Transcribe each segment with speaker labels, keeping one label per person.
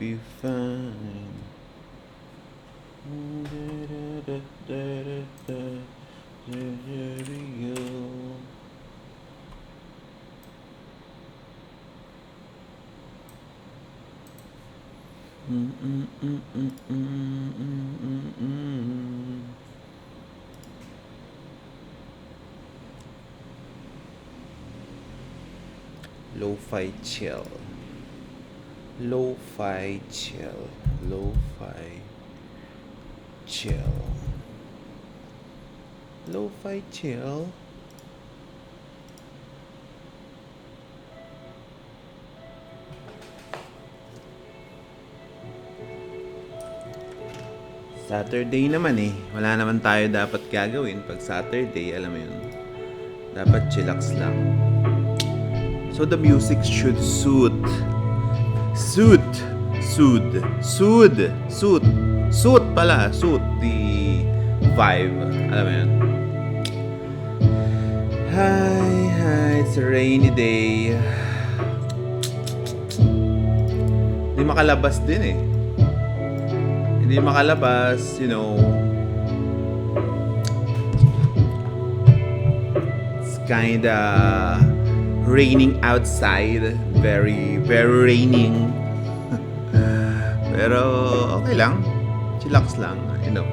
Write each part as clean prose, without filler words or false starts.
Speaker 1: be fine. Lo-fi chill. Lo-fi chill. Lo-fi chill. Lo-fi chill. Saturday naman eh. Wala naman tayo dapat gagawin pag Saturday, alam mo yun. Dapat chillax lang. So the music should suit the vibe. Alam mo yun. Hi, it's a rainy day. Hindi makalabas din eh. Hindi makalabas, you know. It's kinda raining outside. Very, very raining. Pero okay lang. Chillax lang, you know.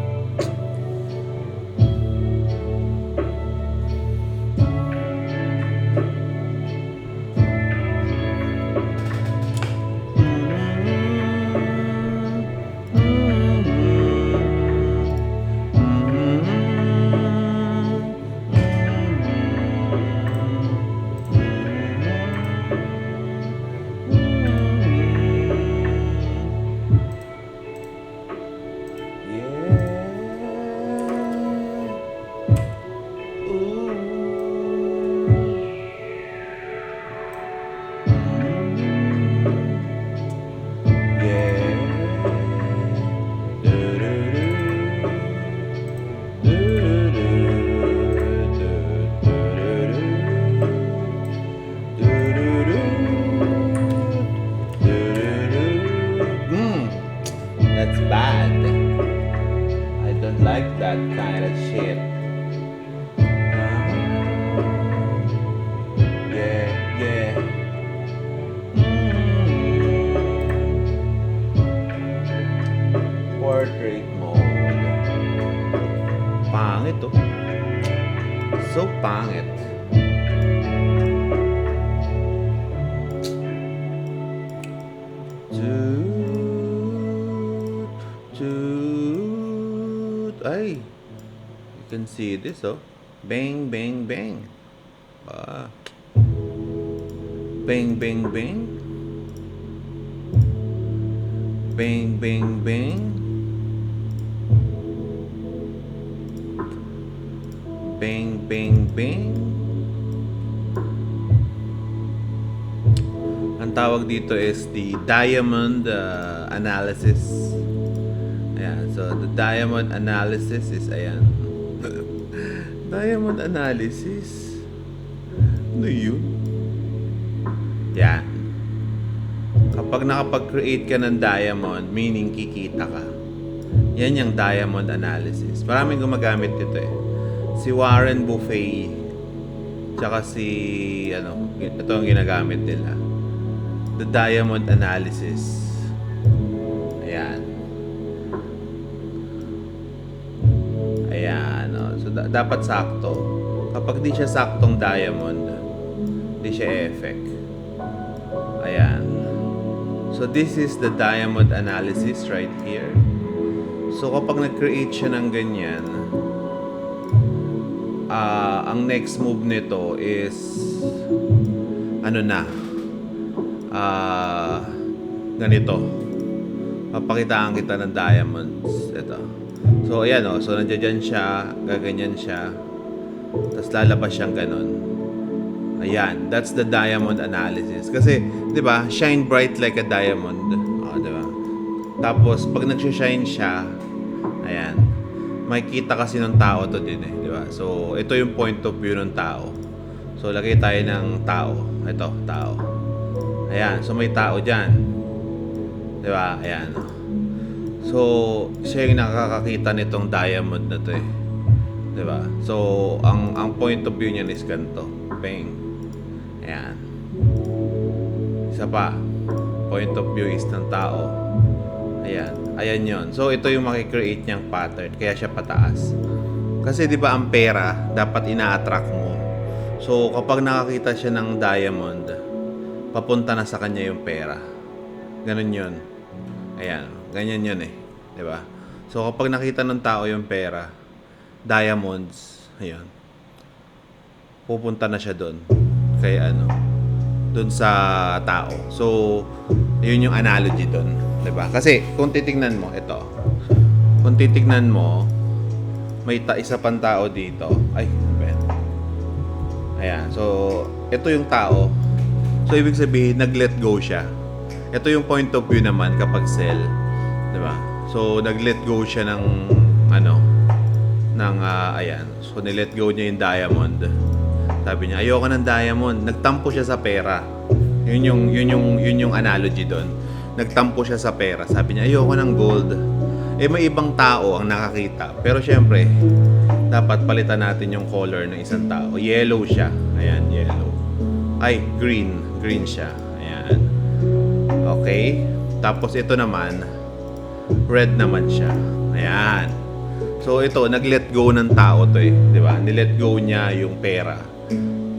Speaker 1: That's bad. I don't like that kind of shit. Yeah. Portrait mode. Pangit oh. So pangit. Ay, you can see this oh. Bang, bang, bang. Bang, bang, bang. Bang, bang, bang. Bang, bang, bang. Ang tawag dito is the diamond analysis. Ayan, so the diamond analysis is ayan. Diamond analysis. Ano yun? Yan. Kapag nakapag-create ka ng diamond, meaning kikita ka. Yan yung diamond analysis. Maraming gumagamit dito eh. Si Warren Buffett, tsaka si, ito ang ginagamit nila. The diamond analysis. Ayan. So dapat sakto. Kapag di siya saktong diamond, di siya effect. Ayan. So this is the diamond analysis right here. So kapag nag-create siya ng ganyan, ang next move nito is ganito. Papakitaan kita ng diamonds. Ito. So, ayan o. So, nandiyan siya. Gaganyan siya. Tapos, lalabas siyang ganun. Ayan. That's the diamond analysis. Kasi, di ba, shine bright like a diamond. Di ba? Tapos, pag nagsishine siya, ayan. Makikita kasi ng tao to din eh. Di ba? So, ito yung point of view ng tao. So, lagay tayo ng tao. Ito, tao. Ayan. So, may tao dyan. 'Di ba? Ayan. So, siya yung nakakakita nitong diamond na 'to eh. 'Di ba? So, ang point of view niya is ganito. Peng. Ayan. Isa pa. Point of view is ng tao. Ayan. Ayan yon. So, ito yung makikreate niyang pattern. Kaya siya pataas. Kasi 'di ba ang pera dapat ina-attract mo. So, kapag nakakita siya ng diamond, papunta na sa kanya yung pera. Ganun yun. Ayan. Ganyan yun eh. 'Di ba? So, kapag nakita ng tao yung pera, diamonds, ayan, pupunta na siya doon. Kay doon sa tao. So, yun yung analogy doon. 'Di ba? Kasi, kung titignan mo, ito. Kung titignan mo, may isa pang tao dito. Ay, ben. Ayan. So, ito yung tao. So, ibig sabihin, nag-let go siya. Ito yung point of view naman kapag sell. 'Di ba? So, nag-let go siya ng, ayan. So, nilet go niya yung diamond. Sabi niya, ayoko ng diamond. Nagtampo siya sa pera. Yun yung analogy doon. Nagtampo siya sa pera. Sabi niya, ayoko ng gold. Eh, may ibang tao ang nakakita. Pero syempre, dapat palitan natin yung color ng isang tao. Yellow siya. Ayan, yellow. Ay, green. Green siya. Ayan. Okay. Tapos ito naman, red naman siya. Ayan. So ito, nag-let go ng tao to eh. Di ba? Nilet go niya yung pera.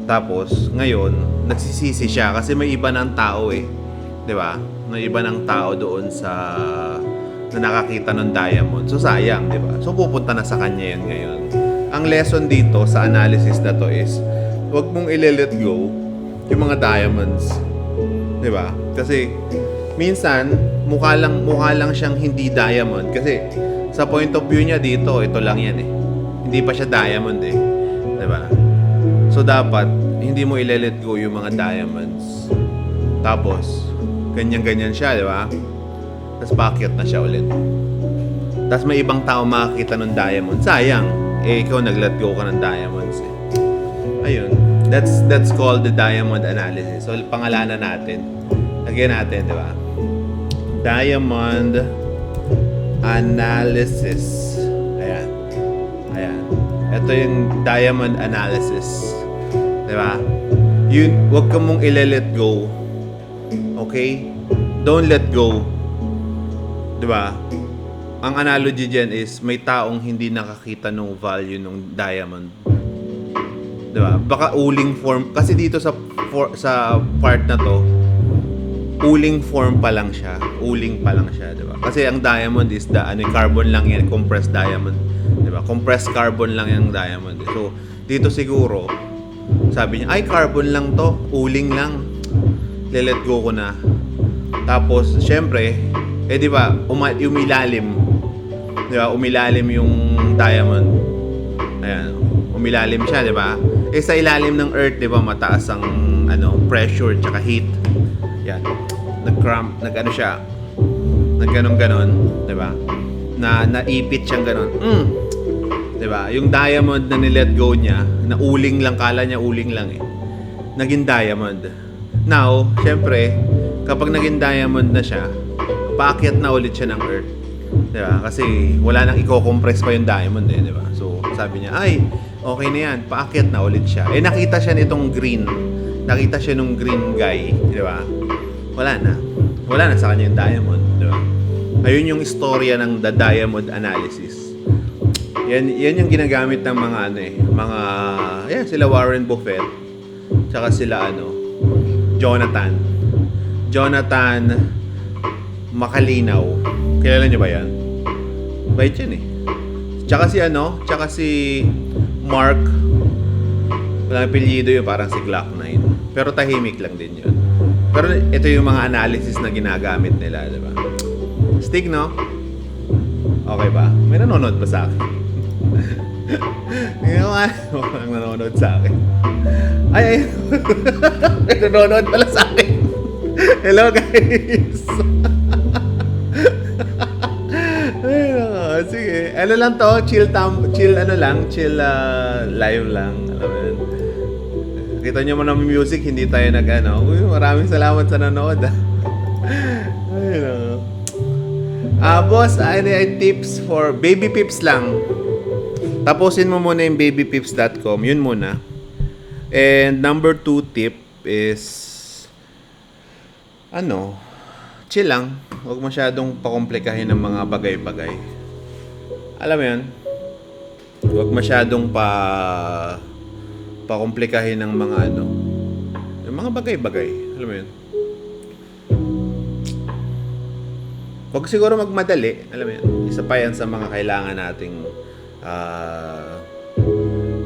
Speaker 1: Tapos, ngayon, nagsisisi siya kasi may iba ng tao eh. Di ba? May iba ng tao doon sa na nakakita ng diamond. So sayang, di ba? So pupunta na sa kanya yan ngayon. Ang lesson dito sa analysis na to is, huwag mong i-let go yung mga diamonds. Di ba? Kasi minsan mukha lang siyang hindi diamond kasi sa point of view niya dito, ito lang yan eh. Hindi pa siya diamond eh. Di ba? So dapat hindi mo i-let go yung mga diamonds. Tapos ganyan-ganyan siya, di ba? Tapos paakyat na siya ulit. Tapos may ibang tao makakita ng diamond. Sayang. Eh, ikaw nag-let go ka ng diamonds eh. Ayun. That's called the diamond analysis. So, pangalanan natin. Lagyan natin, di ba? Diamond analysis. Ayan. Ayan. Ito yung diamond analysis. Di ba? Yun, huwag ka mong i-let go. Okay? Don't let go. 'Di ba? Ang analogy diyan is may taong hindi nakakita ng value ng diamond. 'Di ba? Baka uling form kasi dito sa part na to, uling form pa lang siya. Uling pa lang siya, 'di ba? Kasi ang diamond is carbon lang yan, compressed diamond, 'di ba? Compressed carbon lang yung diamond. So, dito siguro sabi niya, ay carbon lang to, uling lang. Let go ko na. Tapos, syempre, di ba, umilalim. Di ba, umilalim yung diamond. Ayan, umilalim siya, di ba? Eh, sa ilalim ng earth, di ba, mataas ang, pressure tsaka heat. Yan. Nag-cramp, siya. Nag-ganon-ganon, di ba? Naipit siyang ganon. Di ba? Yung diamond na nilet go niya, na uling lang, kala niya uling lang eh. Naging diamond. Now, syempre, kapag naging diamond na siya, paakyat na ulit siya ng earth. Diba? Kasi wala nang i-compress pa yung diamond eh, diba? So, sabi niya, ay, okay na yan, paakyat na ulit siya. Eh, nakita siya nitong green. Nakita siya nung green guy, diba? Wala na. Wala na sa kanya yung diamond, diba? Ayun yung istorya ng the diamond analysis. Yan yung ginagamit ng mga sila Warren Buffett, tsaka sila Jonathan Makalinaw. Kilala niyo ba yan? Bait yan eh. Tsaka si Mark, walang apelyido yun, parang si Glock 9. Pero tahimik lang din yun. Pero ito yung mga analysis na ginagamit nila, diba? Stig, no? Okay ba? May nanonood ba sa akin? Walang nanonood sa akin. Ay. May nanonood pala sa akin. Hello, guys. Ay, sige. Ano lang to? Chill live lang. Alam mo yun. Kita nyo mo ng music, hindi tayo Uy, maraming salamat sa nanood. Ay, no. Boss, tips for baby pips lang. Tapusin mo muna yung babypips.com. Yun muna. And number 2 tip is chill lang. Huwag masyadong pakomplikahin ng mga bagay-bagay. Alam mo yun? Huwag masyadong pakomplikahin ng mga yung mga bagay-bagay. Alam mo yun? Huwag siguro magmadali. Alam mo yun? Isa pa yan sa mga kailangan nating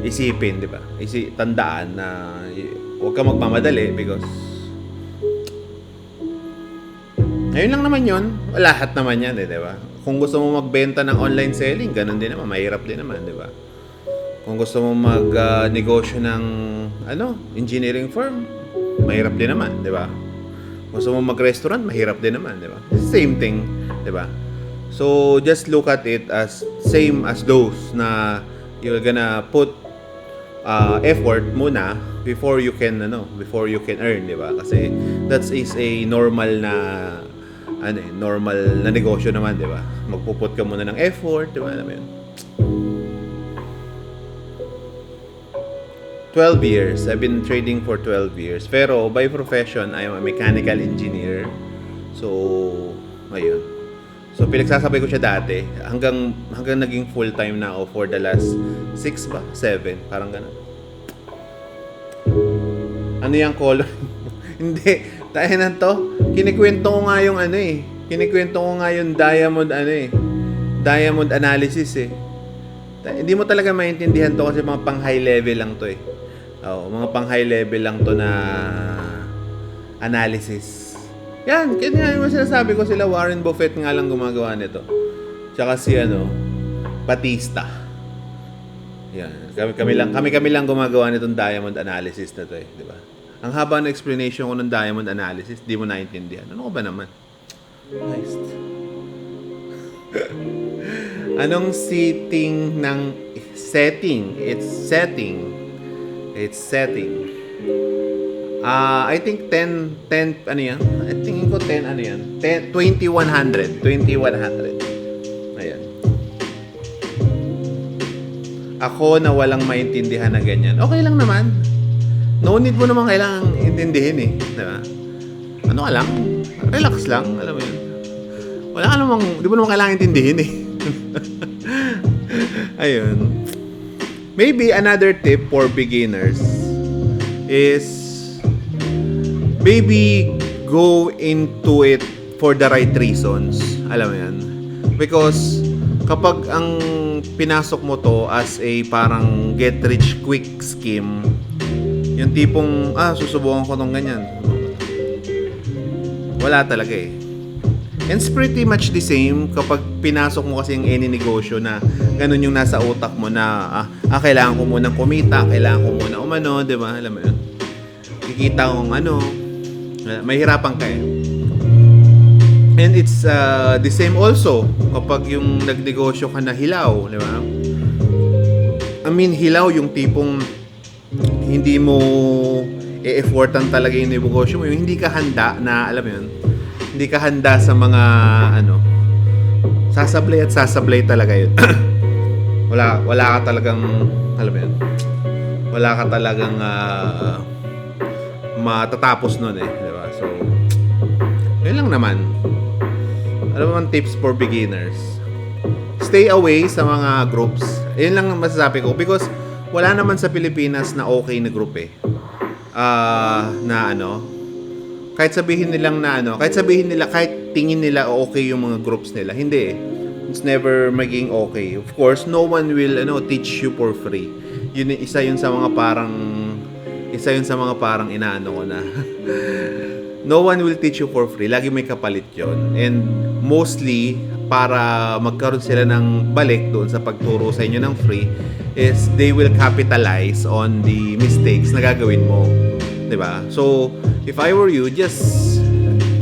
Speaker 1: isipin, di ba? Tandaan na huwag ka magmamadali because ngayon lang naman yun. Lahat naman yan, di ba? Kung gusto mo magbenta ng online selling, ganun din naman. Mahirap din naman, di ba? Kung gusto mo magnegosyo ng engineering firm, mahirap din naman, di ba? Gusto mo mag-restaurant, mahirap din naman, di ba? Same thing, di ba? So, just look at it as same as those na you're gonna put effort muna before you can earn, di ba? Kasi that is a normal na negosyo naman, di ba? Magpuput ka muna ng effort, di ba? Alam mo yun? 12 years. I've been trading for 12 years. Pero by profession, I am a mechanical engineer. So, ayun. So, pinagsasabay ko siya dati. Hanggang naging full-time na ako for the last 6 ba? 7. Parang gano'n. Ano yung color? Hindi. Dahil na to, kinikwento ko nga yung Kinikwento ko nga yung diamond analysis eh. Hindi mo talaga maintindihan to kasi mga pang high level lang to eh. Mga pang high level lang to na analysis. Yan, kaya yung sinasabi ko, sila Warren Buffett nga lang gumagawa nito. Tsaka si Batista. Yan, kami lang gumagawa nitong diamond analysis na to eh, di ba? Ang haba ng explanation ko ng diamond analysis, di mo naintindihan. Ano ko ba naman? Nice. Anong setting ng setting? It's setting. I think 10 ano yan? I think ko 10 ano yan? 2100. Ayan. Ako na walang maintindihan na ganyan. Okay lang naman. No need mo naman kailangang intindihin eh. Diba? Ano ka lang? Relax lang. Alam mo yun. Wala ka namang, di mo naman kailangan intindihin eh. Ayun. Maybe another tip for beginners is maybe go into it for the right reasons. Alam mo yan? Because kapag ang pinasok mo to as a parang get rich quick scheme, yung tipong, susubukan ko tong ganyan. Wala talaga eh. And it's pretty much the same kapag pinasok mo kasi yung any negosyo na ganun yung nasa utak mo na kailangan ko munang kumita, kailangan ko muna umano, di ba? Alam mo yun? Kikita kong mahirapan ka eh. And it's the same also kapag yung nagnegosyo ka na hilaw, di ba? I mean, hilaw yung tipong hindi mo e-effortan talaga yung negosyo mo, yung hindi ka handa na, alam mo yun, hindi ka handa sa mga sasablay talaga yun. wala ka talagang, alam mo yun, wala ka talagang matatapos nun eh, di ba? So, yun lang naman. Ano naman tips for beginners? Stay away sa mga groups. Yun lang masasabi ko because wala naman sa Pilipinas na okay na group eh. Kahit sabihin nila, kahit tingin nila okay yung mga groups nila, hindi eh. It's never maging okay. Of course, no one will teach you for free. Isa yun sa mga parang inaano ko na no one will teach you for free. Lagi may kapalit yon. And mostly, para magkaroon sila ng balik doon sa pagturo sa inyo ng free, is they will capitalize on the mistakes na gagawin mo. Diba? So, if I were you, just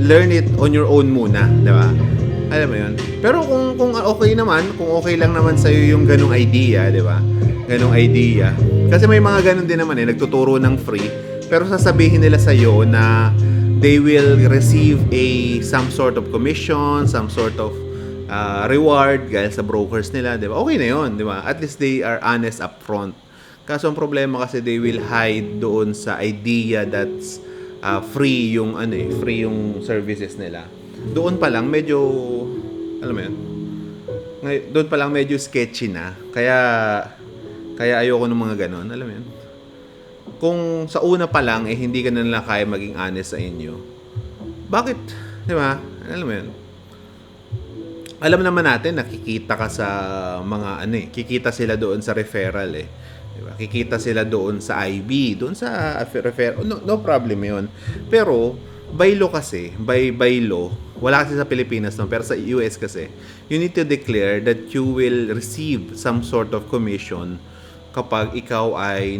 Speaker 1: learn it on your own muna. Diba? Alam mo yun? Pero kung okay naman, kung okay lang naman sa'yo yung ganong idea, diba? Ganong idea. Kasi may mga ganon din naman nagtuturo ng free, pero sasabihin nila sa'yo na they will receive some sort of commission, some sort of reward dahil sa brokers nila, di ba? Okay na yun, di ba? At least they are honest upfront. Kaso ang problema kasi they will hide doon sa idea that's free yung free yung services nila. Doon pa lang medyo, alam mo yun, doon pa lang medyo sketchy na. Kaya ayoko ng mga ganon, alam mo yun. Kung sa una pa lang hindi ka na nila kaya maging honest sa inyo, bakit, di ba? Alam mo yun. Alam naman natin nakikita ka sa mga kikita sila doon sa referral Diba? Kikita sila doon sa IB, doon sa referral. No problem 'yon. Pero by law kasi, by law, wala kasi sa Pilipinas no, pero sa US kasi, you need to declare that you will receive some sort of commission kapag ikaw ay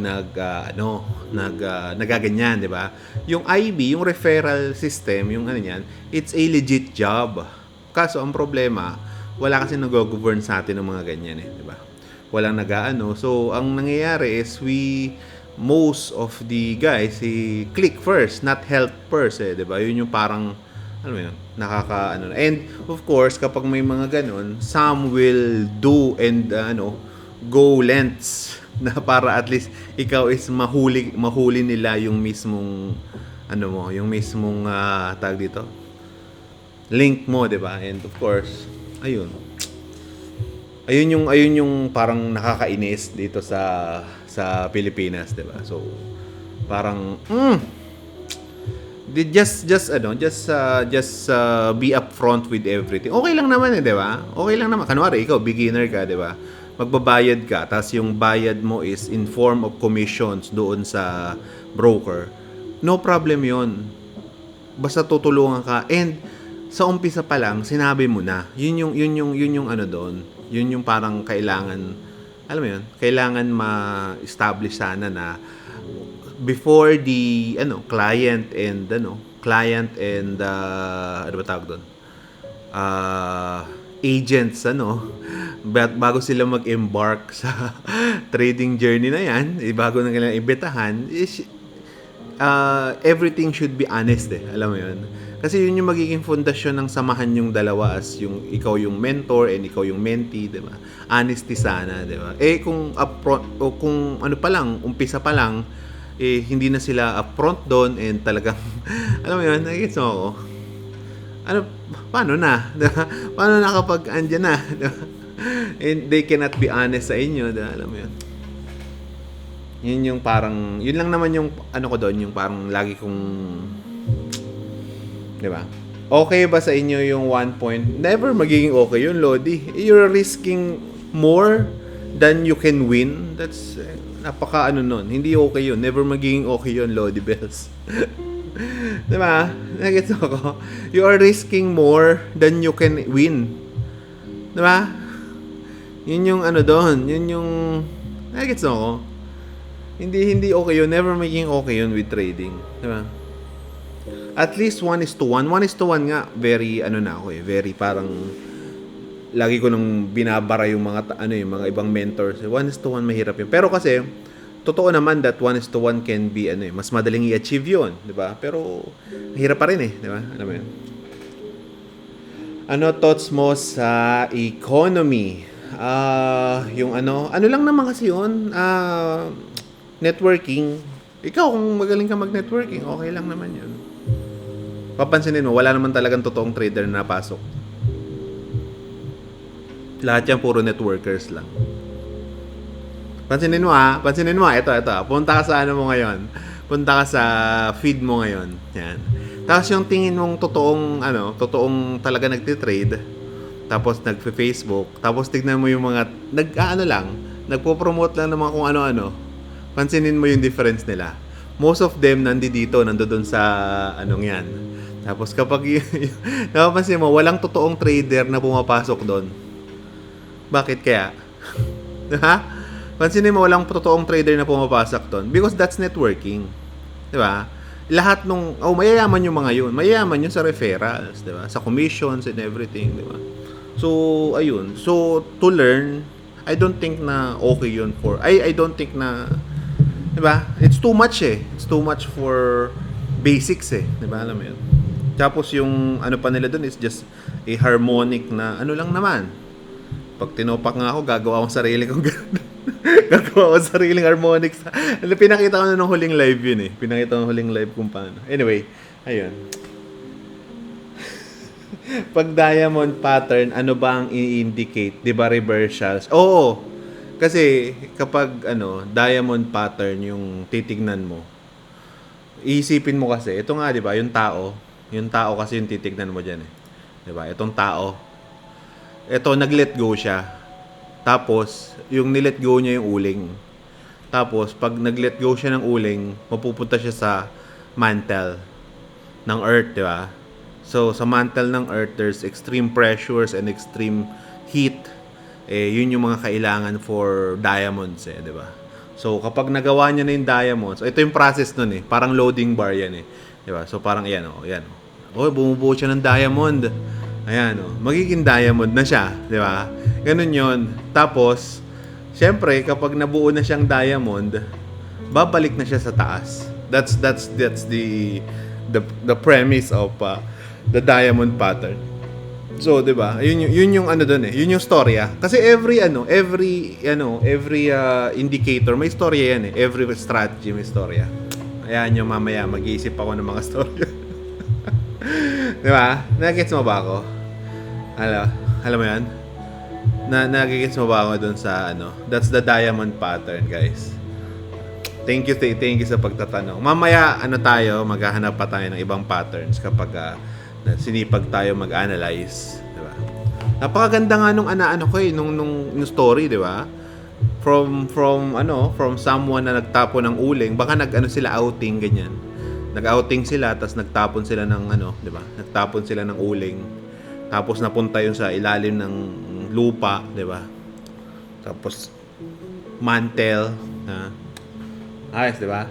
Speaker 1: nagaganyan, 'di ba? Yung IB, yung referral system, yung it's a legit job. Kaso ang problema, wala kasi nag-govern sa atin ng mga ganyan 'di ba? Walang nag-aano. So, ang nangyayari is most of the guys, click first, not help first, di ba? Yun yung parang, And, of course, kapag may mga ganun, some will do and, go lengths na para at least ikaw is mahuli nila yung mismong, tag dito, link mo, di ba? And, of course, ayun yung parang nakakainis dito sa Pilipinas, 'di ba? So parang just be upfront with everything. Okay lang naman 'di ba? Okay lang naman. Kanwari ikaw beginner ka, 'di ba? Magbabayad ka, tapos yung bayad mo is in form of commissions doon sa broker. No problem 'yon. Basta tutulungan ka, and sa umpisa pa lang sinabi mo na. Yun yung doon. Yun yung parang kailangan, alam mo yun, kailangan ma-establish sana na before the client and ano ba tawag doon? Agents bago sila mag-embark sa trading journey na yan, bago na kailangan ibetahan, everything should be honest alam mo yun. Kasi yun yung magiging fondasyon ng samahan yung dalawa, as yung ikaw yung mentor and ikaw yung mentee, 'di ba? Honesty sana, 'di ba? Kung upfront o kung pa lang, umpisa pa lang, hindi na sila upfront doon and talagang alam mo yun, nagigets mo ako. Paano na? Paano na kapag andyan na? And they cannot be honest sa inyo, 'di ba? Alam mo yun. Yun yung parang, yun lang naman yung ko doon, yung parang lagi kong, di ba? Okay ba sa inyo yung 1 point? Never magiging okay yun, Lodi. You're risking more than you can win. That's napaka nun. Hindi okay yun. Never magiging okay yun, Lodi Bells. Di ba? Nagets ako. You are risking more than you can win. Di ba? Yun yung doon. Yun yung nagets ako. Hindi okay yun. Never magiging okay yun with trading. Di ba? At least 1:1. 1:1 nga, very very parang lagi ko nang binabara yung mga mga ibang mentors. 1:1 mahirap yun. Pero kasi totoo naman that 1:1 can be mas madaling i-achieve yun, 'di ba? Pero mahirap pa rin 'di ba? Alam mo yun. Ano thoughts mo sa economy? Yung ano lang naman kasi yun, networking. Ikaw kung magaling ka mag-networking, okay lang naman yun. Papansinin mo, wala naman talagang totoong trader na napasok. Lahat yan puro networkers lang. Pansinin mo ito. Punta ka sa mo ngayon. Punta ka sa feed mo ngayon. Yan. Tapos yung tingin mong totoong talaga nagtitrade, tapos nagfe-Facebook, tapos tignan mo yung mga nagpo-promote lang ng mga kung ano-ano. Pansinin mo yung difference nila. Most of them nandoon sa yan. Tapos kapag napapansin mo, walang totoong trader na pumapasok doon. Bakit kaya? Ha? Pansinin mo, walang totoong trader na pumapasok doon. Because that's networking. Di ba? Lahat mayayaman yung mga yun. Mayayaman yun sa referrals, di ba? Sa commissions and everything, di ba? So, ayun. So, to learn, I don't think na okay yun I don't think na, di ba? It's too much It's too much for basics di ba? Alam mo yun. Tapos yung pa nila doon is just a harmonic na ano lang naman. Pag tinopak nga ako, gagawa akong sarili kong gagawa akong sariling harmonics. Ano, pinakita ko na nung huling live yun eh. Pinakita ko nung huling live kung paano. Anyway, ayun. Pag diamond pattern, ano ba ang i-indicate? Di ba reversals? Oo. Kasi kapag diamond pattern yung titignan mo, iisipin mo kasi, ito nga, di ba, yung tao kasi yung titignan mo dyan eh. Di ba, itong tao, ito, nag-let go siya. Tapos, yung nilet go niya yung uling. Tapos, pag nag-let go siya ng uling, mapupunta siya sa mantle ng earth, di ba? So, sa mantle ng earth, there's extreme pressures and extreme heat. Yun yung mga kailangan for diamonds eh, di ba? So, kapag nagawa niya na yung diamonds, ito yung process nun eh. Parang loading bar yan eh. Diba? So, parang yan yan. Bumubuo siya ng diamond. Ayan magiging diamond na siya. Diba? Ganun yun. Tapos, syempre, kapag nabuo na siyang diamond, babalik na siya sa taas. That's the premise of the diamond pattern. So, 'di ba? Yun yung doon eh. Yun yung storya. Kasi every indicator may storya yan eh. Every strategy may storya. Ayan yung mamaya mag-iisip ako ng mga storya. 'Di ba? Nagigets mo ba ako? Alam mo 'yan? Nagigets mo ba ako doon sa That's the diamond pattern, guys. Thank you sa pagtatanong. Mamaya maghahanap pa tayo ng ibang patterns kapag sinipag tayo mag-analyze, di ba? Napakaganda nga nung nung story, di ba? From someone na nagtapo ng uling, baka sila outing ganyan. Nag-outing sila tapos nagtapon sila ng di ba? Nagtapon sila ng uling. Tapos napunta yun sa ilalim ng lupa, di ba? Tapos mantle, ayos, di ba?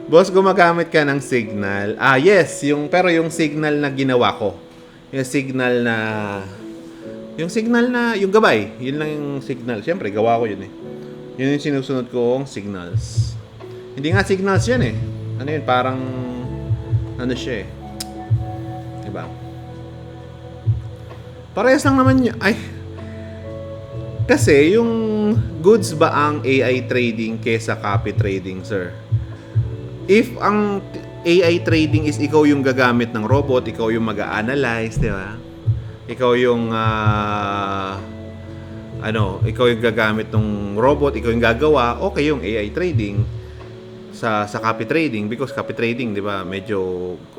Speaker 1: Boss, gumagamit ka ng signal. Yes, pero yung signal na ginawa ko. Yung signal na yung gabay. Yun lang yung signal. Siyempre, gawa ko yun eh. Yun yung sinusunod kong signals. Hindi nga signals yan eh. Yun, parang siya eh. Diba? Parehas lang naman yun. Kasi yung goods ba ang AI trading kesa copy trading, sir? If ang AI trading is ikaw yung gagamit ng robot, ikaw yung mag-a-analyze, di ba? Ikaw yung ikaw yung gagamit ng robot, ikaw yung gagawa, okay yung AI trading sa copy trading, because copy trading, di ba? Medyo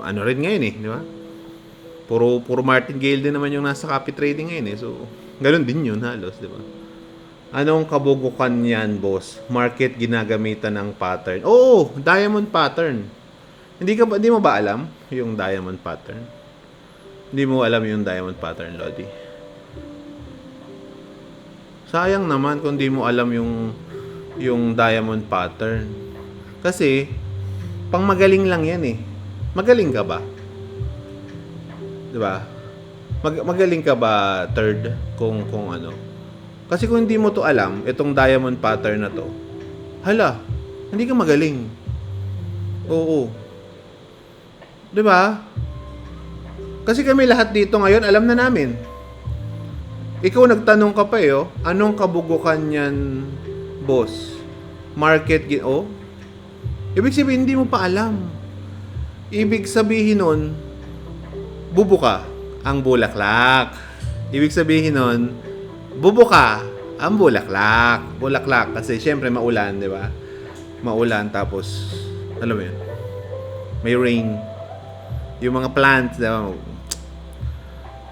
Speaker 1: rin ngayon eh, di ba? Puro martingale din naman yung nasa copy trading ngayon eh. So, ganoon din yun halos, di ba? Anong kabugukan yan, boss? Market ginagamitan ng pattern. Oo, diamond pattern. Hindi mo ba alam yung diamond pattern? Hindi mo alam yung diamond pattern, Lodi. Sayang naman kung di mo alam yung diamond pattern. Kasi pang magaling lang yan eh. Magaling ka ba? 'Di ba? Magaling ka ba, third, kung Kasi kung hindi mo to alam, itong diamond pattern na to, hindi ka magaling. Oo. 'Di ba? Kasi kami lahat dito ngayon, alam na namin. Ikaw nagtanong ka pa anong kabugukan yan, boss? Market, ibig sabihin, hindi mo pa alam. Ibig sabihin nun, bubuka ang bulaklak. Ibig sabihin nun, bubuka ang bulaklak. Bulaklak kasi syempre maulan, di ba? Maulan tapos, alam mo yun, may rain. Yung mga plants, di ba?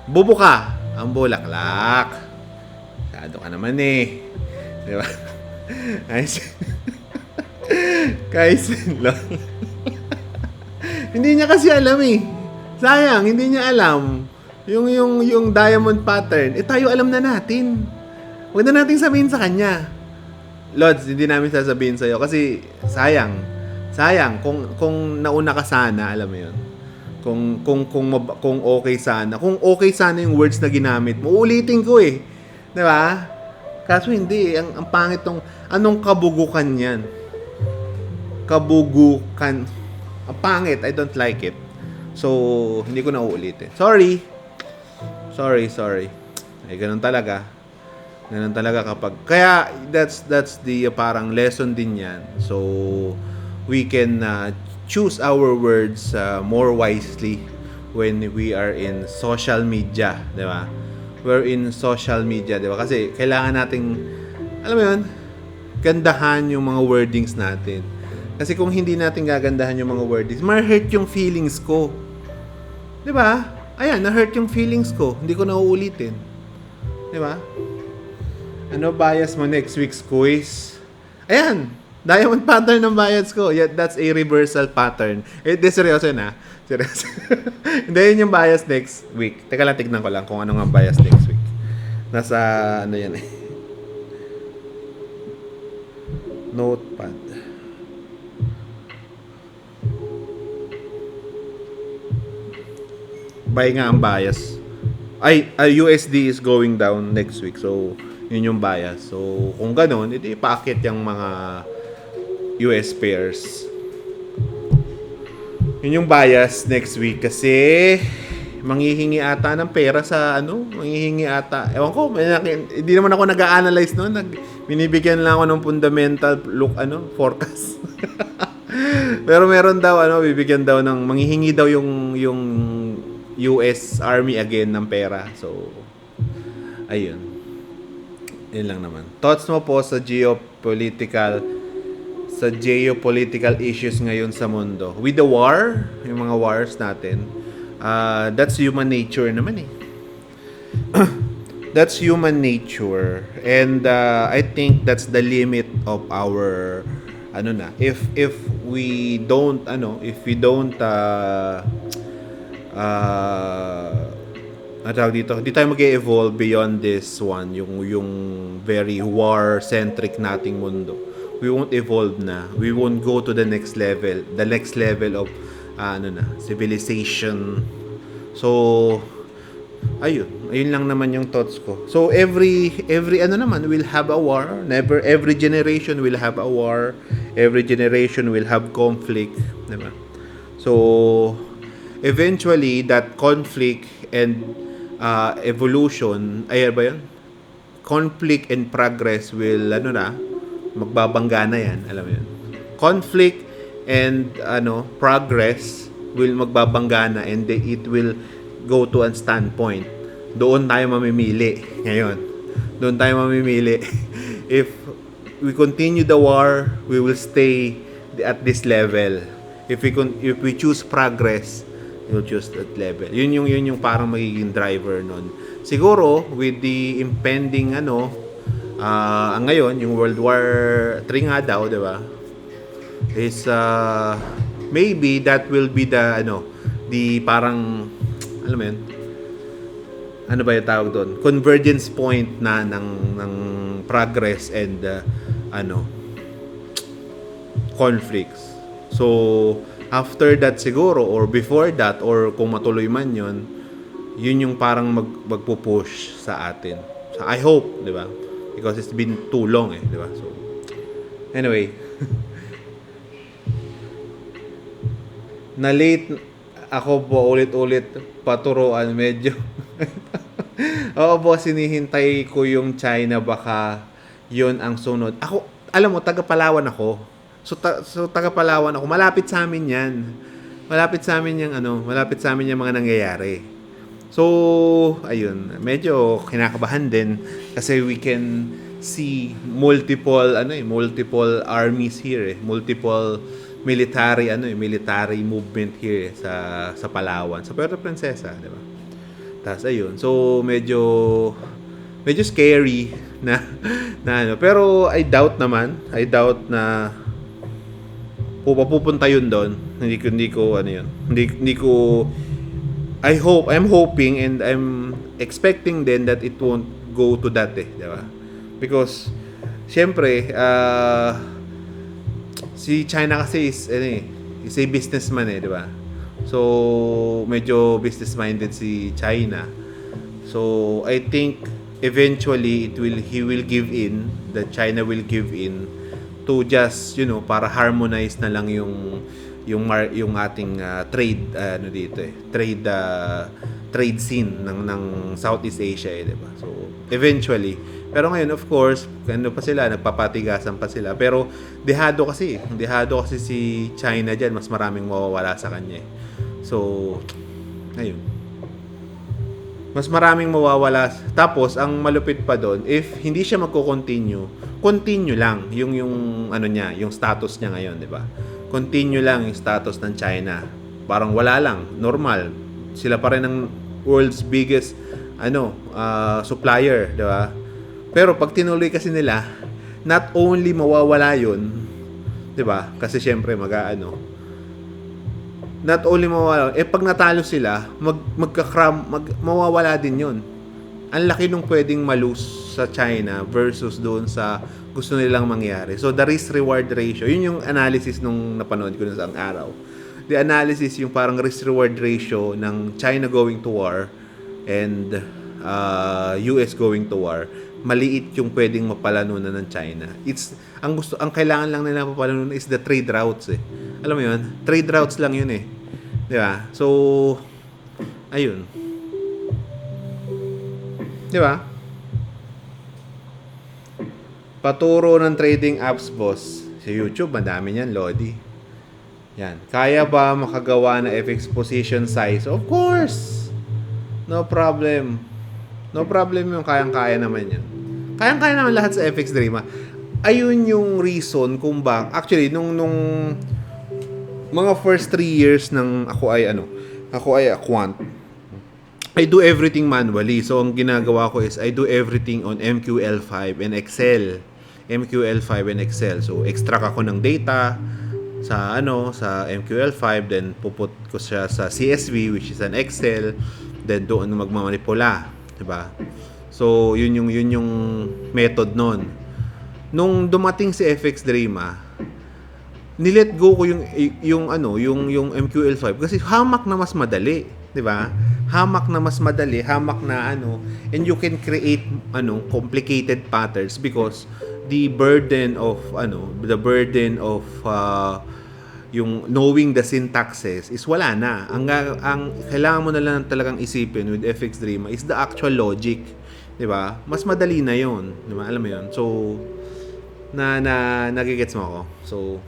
Speaker 1: Bubuka ang bulaklak. Sado ka naman eh. Di ba? Guys, hindi niya kasi alam eh. Sayang, hindi niya alam. Yung diamond pattern, tayo alam na natin. Huwag na natin sabihin sa kanya. Lods, hindi namin sasabihin sa'yo kasi sayang. Sayang kung nauna ka sana, alam mo 'yun. Kung okay sana. Kung okay sana yung words na ginamit mo, uulitin ko eh. 'Di ba? Kaso hindi, ang pangit tong anong kabugukan 'yan? Kabugukan. Ang pangit, I don't like it. So, hindi ko na uulitin. Sorry. Ay, ganun talaga. Ganun talaga kapag... Kaya, that's the parang lesson din yan. So, we can choose our words more wisely when we are in social media, di ba? We're in social media, di ba? Kasi kailangan nating, alam mo yun, gandahan yung mga wordings natin. Kasi kung hindi natin gagandahan yung mga wordings, ma-hurt yung feelings ko. Di ba? Ayan, na-hurt yung feelings ko. Hindi ko na uulitin. Di ba? Ano bias mo next week's quiz? Ayan, diamond pattern ng bias ko. Yeah, that's a reversal pattern. Di seryoso na. Seryoso. Hindi, yun yung bias next week. Teka lang, tignan ko lang kung ano nga bias next week. Nasa, ano yan eh. Notepad. Buy nga ang bias. USD is going down next week. So, yun yung bias. So, kung ganun, ito ipakit yung mga US pairs. Yun yung bias next week kasi manghihingi ata ng pera sa manghihingi ata. Ewan ko, hindi naman ako nag-a-analyze noon. Binibigyan lang ako ng fundamental forecast. Pero meron daw bibigyan daw ng manghihingi daw yung US Army again ng pera. So, ayun. Yun lang naman. Thoughts mo po sa geopolitical issues ngayon sa mundo. With the war, yung mga wars natin, that's human nature naman eh. That's human nature. And I think that's the limit of our if we don't hindi tayo mag-evolve beyond this one, yung very war-centric nating mundo. We won't evolve na. We won't go to the next level of civilization. So, ayun lang naman yung thoughts ko. So, every will have a war. Every generation will have a war. Every generation will have conflict, diba? So, eventually, that conflict and evolution, conflict and progress will, magbabangga na yan, alam mo yun. Conflict and, progress will magbabangga na and it will go to a standpoint. Doon tayo mamimili ngayon. If we continue the war, we will stay at this level. If we choose progress, we'll choose that level. Yun yung parang magiging driver nun. Siguro with the impending ngayon yung World War 3 nga daw, 'di ba? Is maybe that will be the parang alam mo yun? Ano ba yung tawag doon? Convergence point na ng progress and conflicts. So, after that siguro, or before that, or kung matuloy man yun yung parang magpupush sa atin. So, I hope, di ba? Because it's been too long di ba? So, anyway. Na-late ako po ulit-ulit paturuan medyo. Oo po, sinihintay ko yung China, baka yun ang sunod. Ako, alam mo, taga Palawan ako. So taga Palawan ako. Malapit sa amin 'yan. Malapit sa amin yung mga nangyayari. So, ayun, medyo kinakabahan din kasi we can see multiple armies here, multiple military movement here sa Palawan, sa Puerto Princesa, 'di ba? Tas ayun. So, medyo scary na pero I doubt na pupunta yun doon. Hindi ko I'm hoping and I'm expecting then that it won't go to that di ba? Because syempre si China kasi is a businessman di ba? So medyo business minded si China. So I think eventually China will give in to just para harmonize na lang yung yung ating trade ano dito trade scene ng Southeast Asia, 'di ba? So eventually, pero ngayon of course, ano pa sila, nagpapatigasan pa sila. Pero dehado kasi si China diyan, mas maraming mawawala sa kanya. So ayun. Mas maraming mawawala. Tapos ang malupit pa doon, if hindi siya continue lang yung ano niya, yung status niya ngayon, 'di ba? Continue lang yung status ng China. Parang wala lang, normal. Sila pa rin ang world's biggest supplier, 'di ba? Pero pag tinuloy kasi nila, not only mawawala 'yun, 'di ba? Kasi syempre not only mawawala, pag natalo sila, mawawala din 'yun. Ang laki nung pwedeng malose sa China versus doon sa gusto nilang mangyari. So the risk-reward ratio, yun yung analysis nung napanood ko sa araw. The analysis yung parang risk-reward ratio ng China going to war and US going to war, maliit yung pwedeng mapalanunan ng China. Ang kailangan lang nila mapalanunan is the trade routes eh. Alam mo yun? Trade routes lang yun eh. Di ba? So, ayun. Di ba? Paturo ng trading apps, boss. Sa YouTube, madami niyan, Lodi. Yan. Kaya ba makagawa na FX position size? Of course! No problem. No problem yung kayang-kaya naman yan. Kayang-kaya naman lahat sa FX Dream. Ayun yung reason kung actually, nung mga first 3 years ng ako ay a quant. I do everything manually. So, ang ginagawa ko is I do everything on MQL5 and Excel. MQL5 and Excel. So, extract ako ng data sa MQL5, then puput ko siya sa CSV, which is an Excel, then doon magmamanipula, 'di ba? So, yun yung method noon. Nung dumating si FX Dreama, nilet go ko yung MQL5 kasi hamak na mas madali, 'di ba? Hamak na and you can create complicated patterns because the burden of yung knowing the syntaxes is wala na. Ang kailangan mo na lang talagang isipin with FX Dreama is the actual logic, 'di ba? Mas madali na 'yon, 'di ba? Alam mo 'yon. So nagigets mo ako. So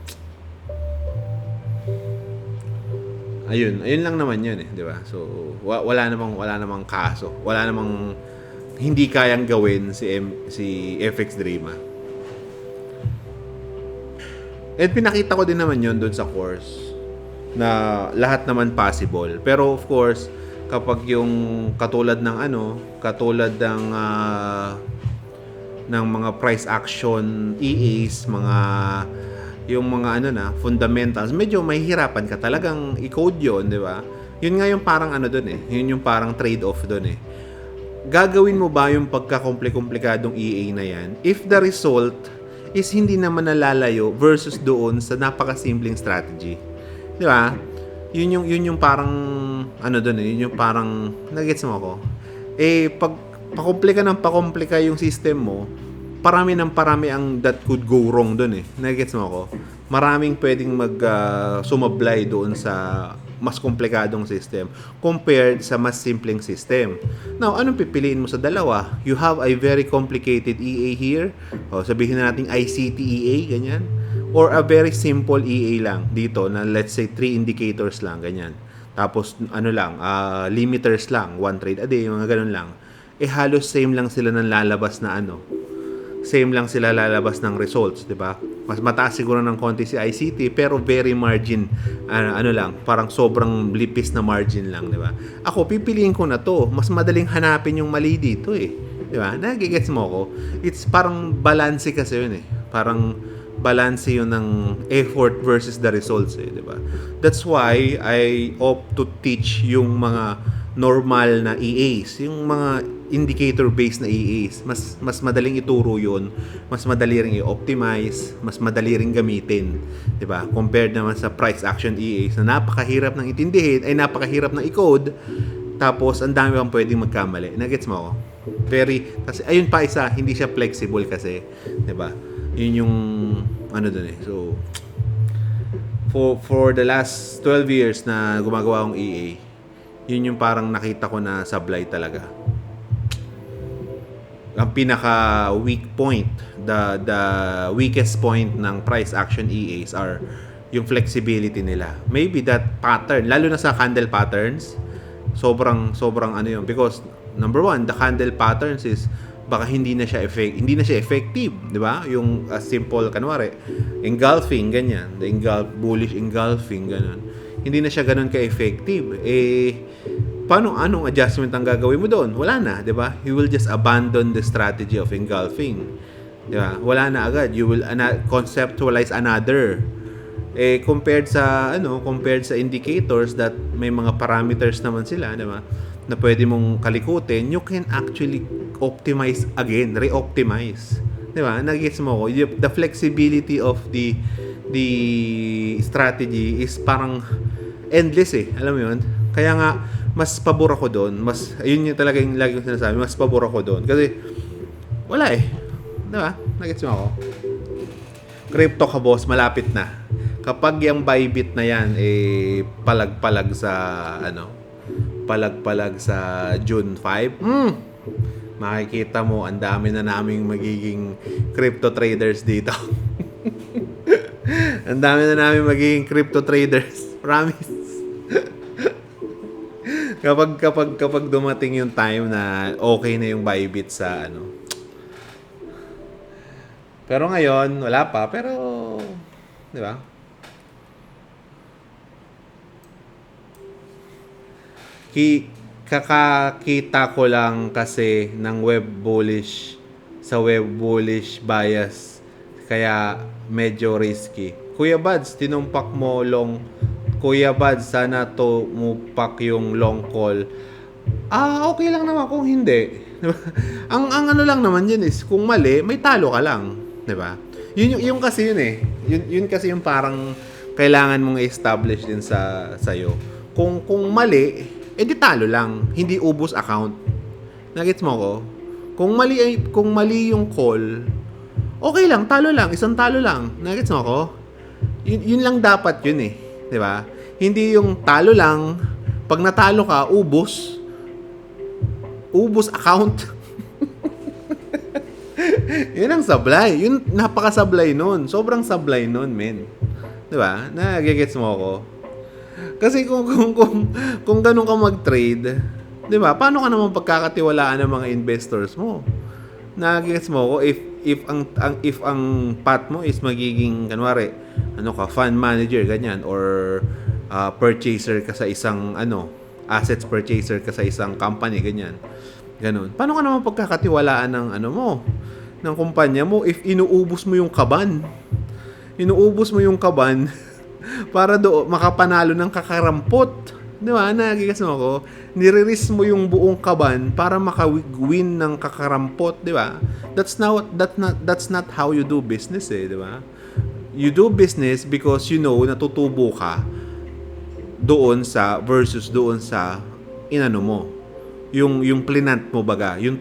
Speaker 1: ayun lang naman 'yun eh, 'di ba? So wala namang kaso. Wala namang hindi kayang gawin si FX Dreama. At pinakita ko din naman 'yon doon sa course na lahat naman possible. Pero of course, kapag yung katulad ng mga price action EAs, yung mga fundamentals, medyo mahihirapan ka talagang i-code 'yon, 'di ba? Yun nga yung parang doon eh. Yun yung parang trade-off doon eh. Gagawin mo ba yung pagka-komplikadong EA na yan if the result is hindi naman nalalayo versus doon sa napakasimpleng strategy? 'Di ba? Yun yung parang doon eh. Yun yung parang nagets mo ako. Pag pakomplika yung system mo, parami ang that could go wrong doon eh. Nagets mo ako? Maraming pwedeng sumablay doon sa mas komplikadong system compared sa mas simpleng system. Now, anong pipiliin mo sa dalawa? You have a very complicated EA here. O, sabihin na natin ICT EA, ganyan. Or a very simple EA lang dito na let's say 3 indicators lang, ganyan. Tapos, limiters lang, 1 trade a day, mga ganun lang. Halos same lang sila ng lalabas na same lang sila lalabas ng results, 'di ba? Mas mataas siguro ng konti si ICT pero very margin lang, parang sobrang lipis na margin lang, 'di ba? Ako pipiliin ko na 'to, mas madaling hanapin yung mali dito eh. 'Di ba? Nagigets mo ako? It's parang balance kasi 'yun eh. Parang balance 'yun ng effort versus the results eh, 'di ba? That's why I opt to teach yung mga normal na EAs, yung mga indicator-based na EAs. Mas madaling ituro yun, mas madali ring i-optimize, mas madali ring gamitin, 'di ba? Compared naman sa price action EAs na napakahirap ng intindihin, napakahirap ng i-code, tapos ang dami pang pwedeng magkamali. Nagets mo ako? Kasi ayun pa isa, hindi siya flexible kasi, 'di ba? Yun yung doon eh. So For the last 12 years na gumagawa akong EA, yun yung parang nakita ko na sablay talaga. Ang pinaka weak point, the weakest point ng price action EAs are yung flexibility nila. Maybe that pattern, lalo na sa candle patterns, sobrang ano yun, because number one, the candle patterns is baka hindi na siya effective, di ba? Yung simple kanwari engulfing ganyan, the bullish engulfing ganun. Hindi na siya ganun ka-effective. Anong adjustment ang gagawin mo doon? Wala na, di ba? You will just abandon the strategy of engulfing. Di ba? Wala na agad. You will conceptualize another. Compared sa indicators that may mga parameters naman sila, di ba? Na pwede mong kalikutin, you can actually optimize again, re-optimize. Di ba? Nag-gets mo ko? The flexibility of the strategy is parang endless Alam mo yun? Kaya nga, mas pabor ako doon. Yun yung talaga yung lagi kong sinasabi, mas pabor ako doon. Kasi, wala Di ba? Nag-gets mo ako? Crypto ka boss, malapit na. Kapag yung Bybit na yan, palag-palag sa June 5, makikita mo ang dami na naming magiging crypto traders dito. Ang dami na naming magiging crypto traders, promise. kapag dumating yung time na okay na yung Bybit sa Pero ngayon wala pa, pero di ba? Kakakita ko lang kasi ng web bullish bias, kaya medyo risky. Kuya Bads, tinumpak mo long. Kuya Bads, sana tumupak yung long call. Okay lang naman kung hindi. ang ano lang naman yun is kung mali, may talo ka lang, 'di ba? Yun kasi yun Yun kasi yung parang kailangan mong i-establish din sa sayo. Kung mali, di talo lang, hindi ubos account. Nagets mo ko? Kung mali yung call, okay lang, talo lang, isang talo lang. Nagets mo ko? Yun lang dapat yun 'di ba? Hindi yung talo lang, pag natalo ka, ubos account. Yun ang sablay. Yun, napaka-sablay nun. Sobrang sablay nun, men. 'Di ba? Nagigets mo ko? Kasi kung ganun ka mag-trade, 'di ba? Paano ka naman pagkakatiwalaan ng mga investors mo? Nagigets mo ko if ang path mo is magiging kanwari, fund manager ganyan, or purchaser ka sa isang assets purchaser ka sa isang company ganyan. Ganun. Paano ka naman pagkakatiwalaan ng ng kumpanya mo if inuubos mo yung kaban? Inuubos mo yung kaban para makapanalo ng kakarampot. Di ba? Nagigets mo ako? Nire-risk mo yung buong kaban para maka-win ng kakarampot, di ba? That's not how you do business di ba? You do business because you know natutubo ka doon sa inano mo. Yung plinant mo baga, yung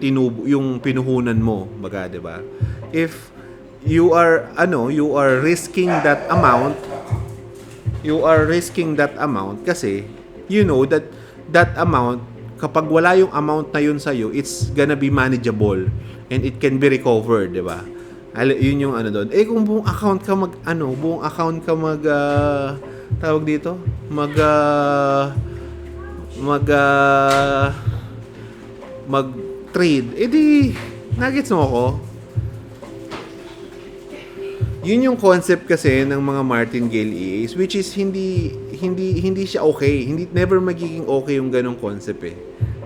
Speaker 1: pinuhunan mo baga, di ba? If you are risking that amount kasi you know that amount, kapag wala yung amount na yun sa'yo, it's gonna be manageable and it can be recovered, di ba? Yun yung doon. Kung buong account ka tawag dito, mag-trade, di nagets mo ako? Yun yung concept kasi ng mga martingale EAs, which is hindi siya okay. Never magiging okay yung ganong concept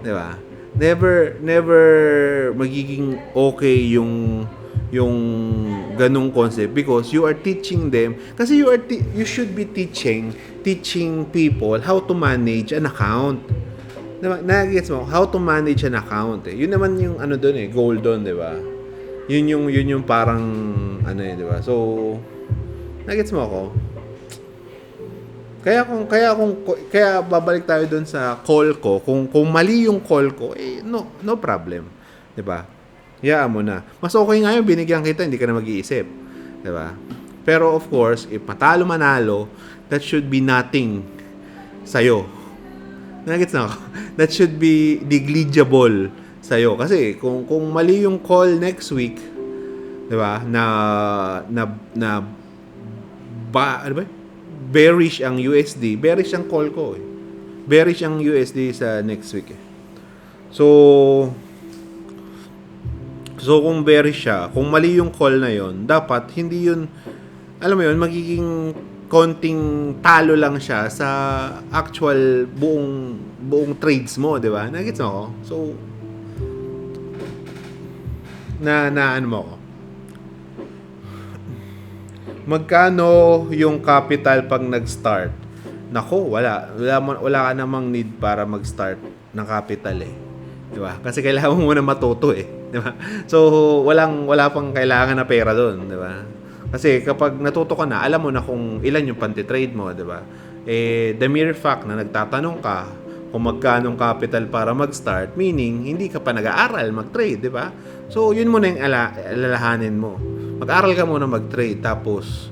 Speaker 1: 'di ba? Never magiging okay yung ganong concept because you are teaching them, kasi you should be teaching people how to manage an account. Diba? Nagets mo how to manage an account. Yun naman yung doon goal doon, 'di ba? Yun yung parang di ba? So nagets mo ako? Kaya babalik tayo doon sa call ko. Kung mali yung call ko, no problem, 'di ba? Hayaan mo na. Mas okay nga yung binigyan kita, hindi ka na mag-iisip, 'di ba? Pero of course, if matalo manalo, that should be nothing sa'yo. Nagets na ako? That should be negligible sa'yo. Kasi kung mali yung call next week, di ba, ano ba? Bearish ang USD, bearish ang call ko eh. Bearish ang USD sa next week eh. So kung bearish siya, kung mali yung call na yon, dapat hindi yun, alam mo yun, magiging konting talo lang siya sa actual buong trades mo, di ba? Nagets mo ako? So, ano mo ako? Magkano yung capital pag nag-start? Nako, wala ka namang need para mag-start ng capital eh. Di ba? Kasi kailangan mo muna matuto eh. Di ba? So, wala pang kailangan na pera doon, di ba? Kasi kapag natuto ka na, alam mo na kung ilan yung panti-trade mo, di ba? Eh, the mere fact na nagtatanong ka kung magkano capital para mag-start, meaning hindi ka pa nag-aaral mag-trade, di ba? So, yun muna yung alalahanin mo. Mag-aral ka muna mag-trade, tapos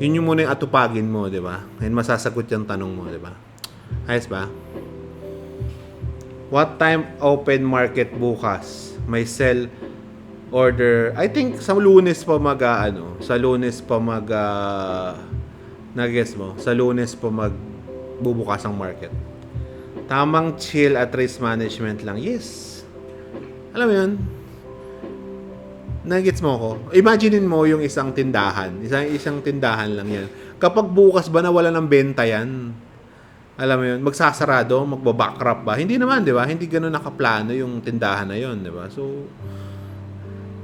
Speaker 1: yun yung muna yung atupagin mo, di ba? And masasagot yung tanong mo, di ba? Ayos ba? What time open market bukas? May sell order. I think sa Lunes pa sa Lunes pa na-guess mo, sa Lunes pa magbubukas ang market. Tamang chill at risk management lang. Yes. Alam mo yun? Nagets mo ko? Imaginein mo yung isang tindahan. Isang tindahan lang yan. Kapag bukas ba nawala ng benta yan, alam mo yun, magsasarado, magbabackrupt ba? Hindi naman, di ba? Hindi ganun nakaplano yung tindahan na yun, di ba? So,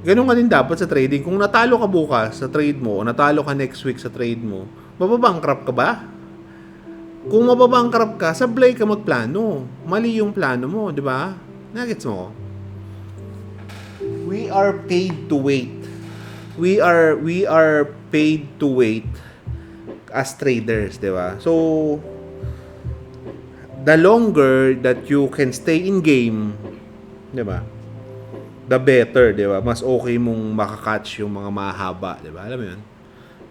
Speaker 1: ganun nga din dapat sa trading. Kung natalo ka bukas sa trade mo, o natalo ka next week sa trade mo, mababankrupt ka ba? Kung mababankrupt ka, sablay ka magplano. Mali yung plano mo, di ba? Nagets mo? We are paid to wait. We are paid to wait as traders, di ba? So, the longer that you can stay in game, di ba? The better, di ba? Mas okay mong makakatch yung mga mahaba, di ba? Alam mo yun?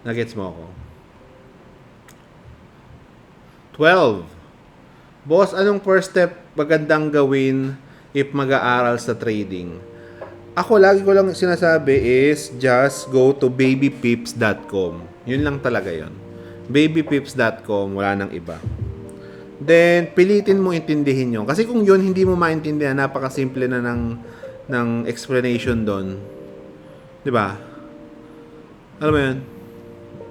Speaker 1: Nagets mo ako? 12. Boss, anong first step magandang gawin if mag-aaral sa trading? Ako, lagi ko lang sinasabi is just go to babypips.com. Yun lang talaga yun. Babypips.com, wala nang iba. Then, pilitin mo intindihin yun. Kasi kung yun hindi mo maintindihan, napakasimple na ng explanation doon. Di ba? Alam mo yun?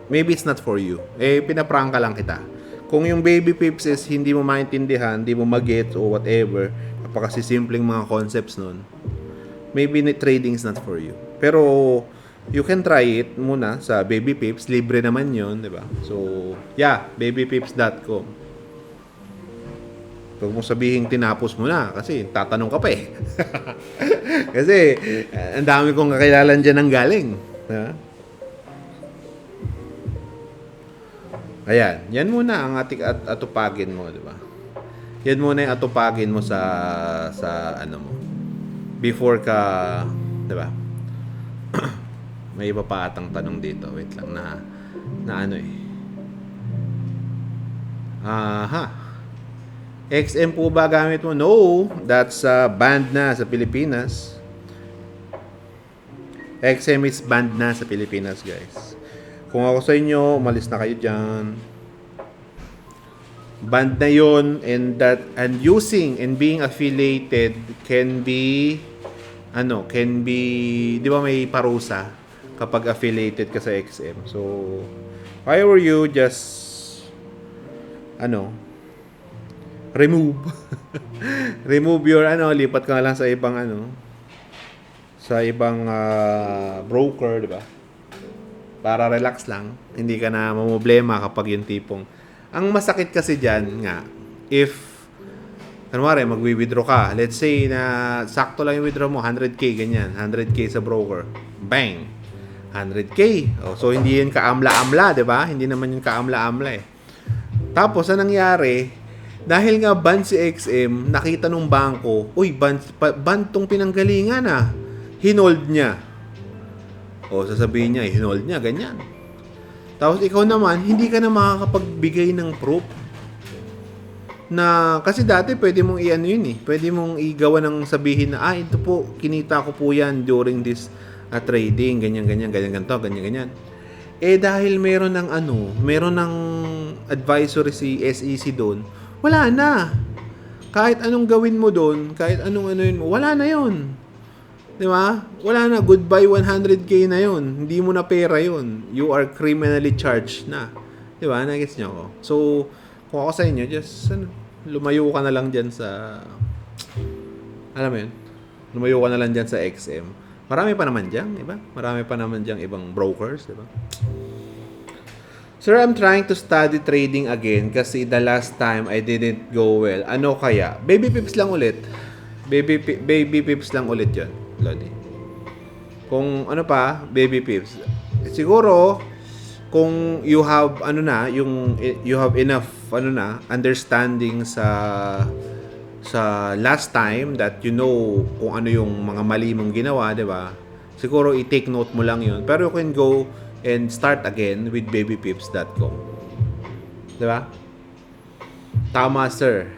Speaker 1: Maybe it's not for you. Eh, pinaprangka lang kita. Kung yung baby pips is hindi mo maintindihan, hindi mo mag-get o whatever, napakasisimpleng mga concepts nun, maybe trading is not for you. Pero, you can try it muna sa Baby Pips. Libre naman yun, di ba? So, yeah, babypips.com. Huwag mo sabihin tinapos mo na kasi tatanong ka pa eh. Kasi, ang dami kong kakilalan dyan ng galing. Ha? Ayan, yan muna ang ating atupagin mo, di ba? Yan muna yung atupagin mo sa ano mo. Before ka, di ba? May iba pa atang tanong dito. Wait lang, na ano eh. Aha. XM po ba gamit mo? No, that's banned na sa Pilipinas. XM is banned na sa Pilipinas, guys. Kung ako sa inyo, umalis na kayo dyan. Banned na yun, and using and being affiliated can be, di ba may parusa kapag affiliated ka sa XM. So, if I were you, just, remove. Remove your, lipat ka lang sa ibang, broker, di ba? Para relax lang. Hindi ka na mamproblema kapag yung tipong. Ang masakit kasi dyan nga, if, kanwari, magwi-withdraw ka. Let's say na sakto lang yung withdraw mo, 100k, ganyan. 100k sa broker. Bang! 100k. Oh, so, hindi yun kaamla-amla, di ba? Hindi naman yun kaamla-amla eh. Tapos, anong nangyari? Dahil nga ban si XM, nakita nung bangko, uy, ban tong pinanggalingan Hinold niya. O, sasabihin niya, hinold niya, ganyan. Tapos ikaw naman, hindi ka na makakapagbigay ng proof na kasi dati pwede mong i-ano yun eh. Pwede mong igawa ng sabihin na ito po, kinita ko po yan during this trading, ganyan, ganito, ganyan. Eh dahil meron ng advisory si SEC doon, wala na. Kahit anong gawin mo doon, kahit anong yun, wala na yun. Di ba? Wala na. Goodbye 100k na yun. Hindi mo na pera yun. You are criminally charged na. Di ba? Nagets niyo ako? So, kung ako sa inyo, just lumayo ka na lang dyan sa... Alam mo yun? Lumayo ka na lang dyan sa XM. Marami pa naman dyan, di ba? Marami pa naman dyan ibang brokers, di ba? Sir, I'm trying to study trading again kasi the last time I didn't go well. Ano kaya? Baby pips lang ulit. Baby pips lang ulit yun, Lodi. Kung ano pa, baby pips. Siguro, kung you have, you have enough, understanding sa last time that you know kung ano yung mga mali mong ginawa, di ba? Siguro i-take note mo lang yun. Pero you can go and start again with babypips.com. Diba? Tama, sir.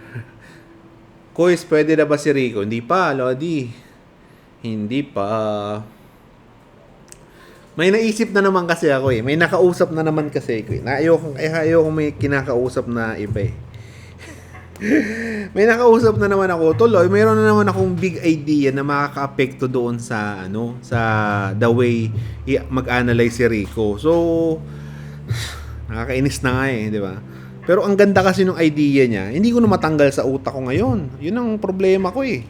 Speaker 1: Kuis, pwede na ba si Rico? Hindi pa, Lodi. Hindi pa. May naisip na naman kasi ako eh. May nakausap na naman kasi ako eh. Ayoko may kinakausap na iba eh. May nakausap na naman ako. Tuloy, mayroon na naman akong big idea na makaka-apekto doon sa sa the way mag-analyze si Rico. So nakakainis na nga eh, di ba? Pero ang ganda kasi ng idea niya, hindi ko na matanggal sa utak ko ngayon. Yun ang problema ko eh.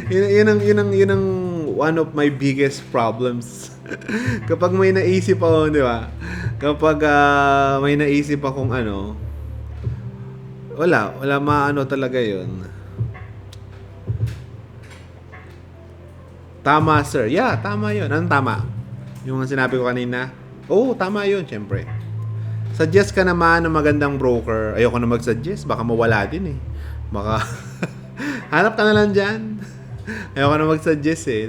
Speaker 1: yun ang one of my biggest problems. Kapag may naisip ako, di ba? Kapag may naisip akong wala talaga yun. Tama, sir. Yeah, tama yun. Anong tama? Yung sinabi ko kanina? Oo, tama yun, syempre. Suggest ka naman ng magandang broker. Ayoko na mag-suggest. Baka mawala din eh. Baka hanap ka na lang dyan. Ayoko na mag-suggest eh.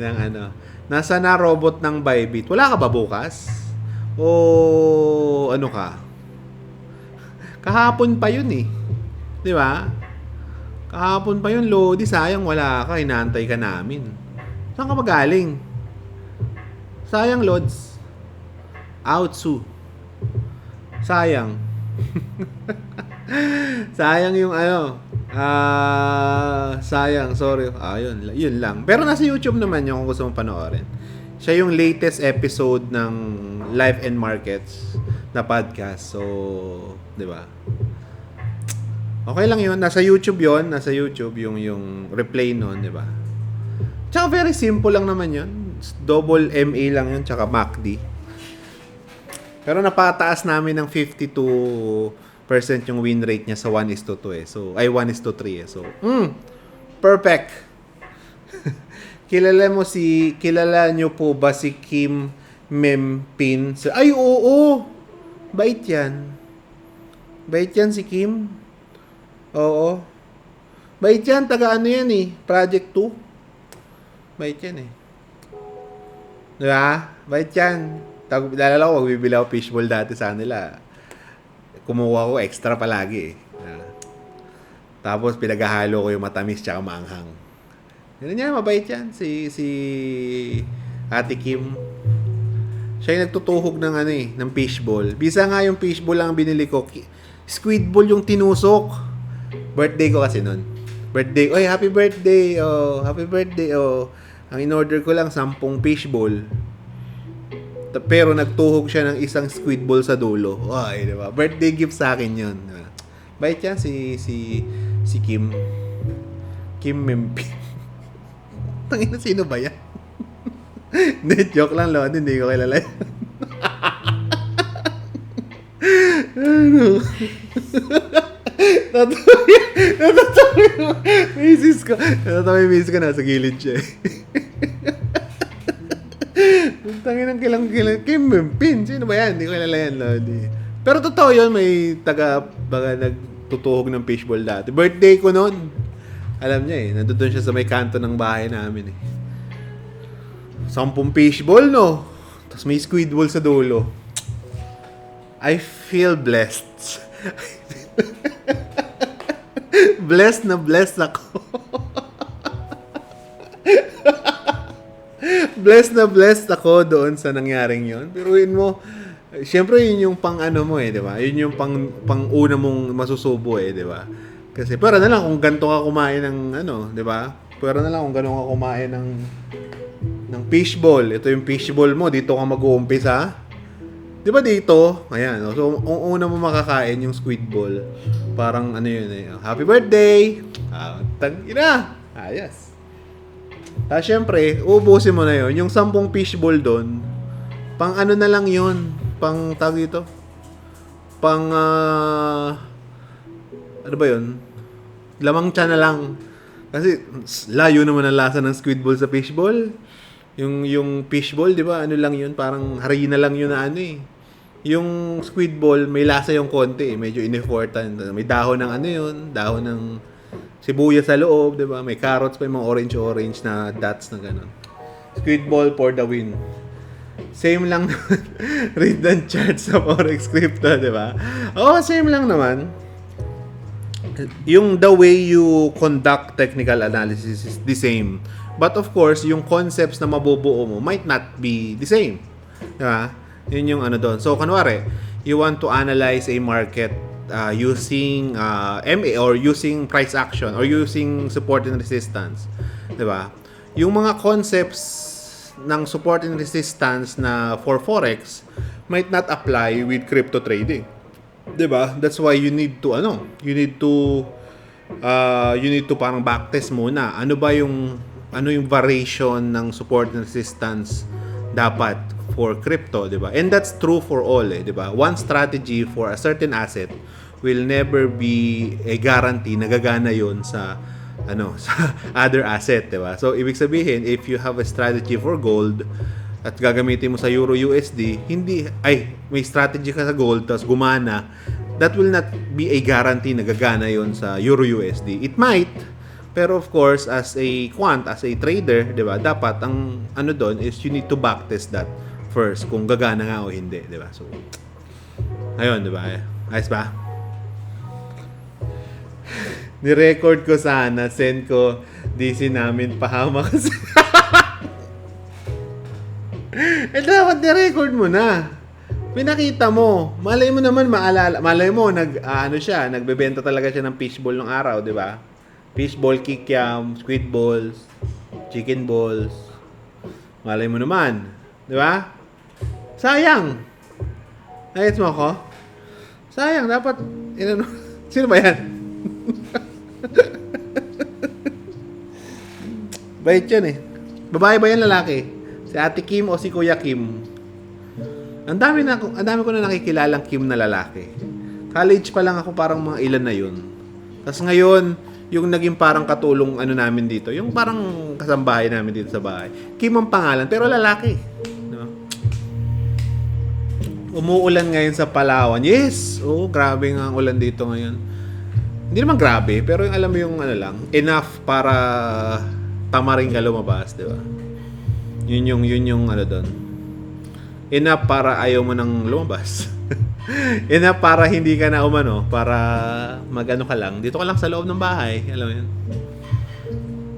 Speaker 1: Nasa na robot ng Bybit. Wala ka ba bukas? O ano ka? Kahapon pa yun eh. Di ba? Kahapon pa yun, Lodi. Sayang wala ka. Inaantay ka namin. Saan ka magaling? Sayang, Lods. Outsu. Sayang. Sayang yung sayang. Sorry. Yun lang. Pero nasa YouTube naman yung kung gusto mong panoorin. Siya yung latest episode ng Life and Markets na podcast. So, di ba? Okay lang yun. Nasa YouTube yun. Nasa YouTube yung replay nun, di ba? Tsaka very simple lang naman yun. Double MA lang yun. Tsaka MACD. Pero napataas namin ng 52% yung win rate niya sa 1:2 eh. So, 1:3 eh. So, perfect. Kilala nyo po ba si Kim Mempin? Ay, oo. Bait yan. Bait yan si Kim. Oo. Bait yan, taga yan eh. Project 2. Bait yan eh. Diba? Bait yan. Lalala ko, magbibili ako fishbowl dati sa nila. Kumuha ko extra palagi eh. Tapos pinaghahalo ko yung matamis tsaka maanghang. Ganun yan, mabait yan. Si Ate Kim. Siya yung nagtutuhog ng fishbowl. Bisa nga yung fishbowl lang binili ko. Squid ball yung tinusok. Birthday ko kasi nun. Birthday. Oy, happy birthday. Oh, happy birthday. Oh. Ang in-order ko lang 10 fishbowl. Pero nagtuhog siya ng isang squid ball sa dulo. Ay, di ba? Birthday gift sa akin 'yun. Bait yan si Kim. Kim Mempi. Tangina, sino ba yan? Hindi, joke lang, Lord. Hindi ko kilala yan. Natatawa yung misis ko. Nasa gilid siya. Tangin ng kilang Kim Mempin. Sino ba yan? Hindi ko kilala yan, Lodi. Pero totoo yun, may baga nagtutuhog ng fishbowl dati. Birthday ko noon. Alam niya eh, nandun siya sa may kanto ng bahay namin eh. 10 fishbowl, no? Tapos may squid ball sa dulo. I feel blessed. Blessed ako. Blessed ako doon sa nangyaring yon. Piruin mo, syempre yun yung pang ano mo di ba? Yun yung pang una mong masusubo di ba? Kasi pero na lang kung ganito ka kumain ng di ba? Pero na lang kung ganito ka kumain ng fishball. Ito yung fishball mo, dito ka mag-uumpisa. Di ba dito? Ayan, so kung una mo makakain yung squid ball, parang happy birthday! Tangina! Yes. Tapos syempre, ubusin mo na yon. Yung 10 fishball doon, pang ano na lang yon, pang tawag dito, pang ano ba yon? Lamang tiyan na lang. Kasi layo naman ang lasa ng squid ball sa fishball. Yung fishball, di ba? Ano lang yun? Parang harina lang yun na Yung squid ball, may lasa yung konti. Medyo in-effortan. May dahon ng dahon ng sibuyas sa loob, di ba? May carrots pa, yung mga orange na dots na gano'n. Squid ball for the win. Same lang naman. Read the chart sa Forex Crypto, di ba? Oo, same lang naman. Yung the way you conduct technical analysis is the same. But of course, yung concepts na mabubuo mo might not be the same. Di ba? Yun yung doon. So, kunwari, you want to analyze a market using MA or using price action or using support and resistance. 'Di ba? Yung mga concepts ng support and resistance na for forex might not apply with crypto trading. 'Di ba? That's why you need to parang backtest muna. Ano yung variation ng support and resistance dapat for crypto, 'di ba? And that's true for all, 'di ba? One strategy for a certain asset will never be a guarantee na gagana 'yon sa sa other asset, 'di ba? So ibig sabihin, if you have a strategy for gold at gagamitin mo sa Euro USD, may strategy ka sa gold tapos gumana, that will not be a guarantee na gagana 'yon sa Euro USD. It might, pero of course, as a quant, as a trader, 'di ba? Dapat ang doon is you need to backtest that first kung gagana nga o hindi, 'di ba? So ayun, 'di ba? Ayos ba? Ni-record ko sana, send ko DC namin pahama kasi. Dapat ni-record mo na. Pinakita mo. Malay mo naman maalala. Malay mo nagbebenta talaga siya ng fishball ng araw, 'di ba? Fishball, kikiam, squid balls, chicken balls. Malay mo naman, 'di ba? Sayang. Nagets mo ako? Sayang, dapat sino ba 'yan? Bait yan Babae ba yan, lalaki? Si Ate Kim o si Kuya Kim? Ang dami ko na nakikilalang Kim na lalaki. College pa lang ako, parang mga ilan na yun. Tapos ngayon, yung naging parang katulong namin dito, yung parang kasambahay namin dito sa bahay. Kim ang pangalan, pero lalaki. Diba? Umuulan ngayon sa Palawan. Yes! Grabe nga ang ulan dito ngayon. Hindi naman grabe, pero yung alam mo yung enough para tamarin ka lumabas, di ba? Yun yung doon. Enough para ayaw mo nang lumabas. Enough para hindi ka na para ka lang. Dito ka lang sa loob ng bahay, alam mo yun.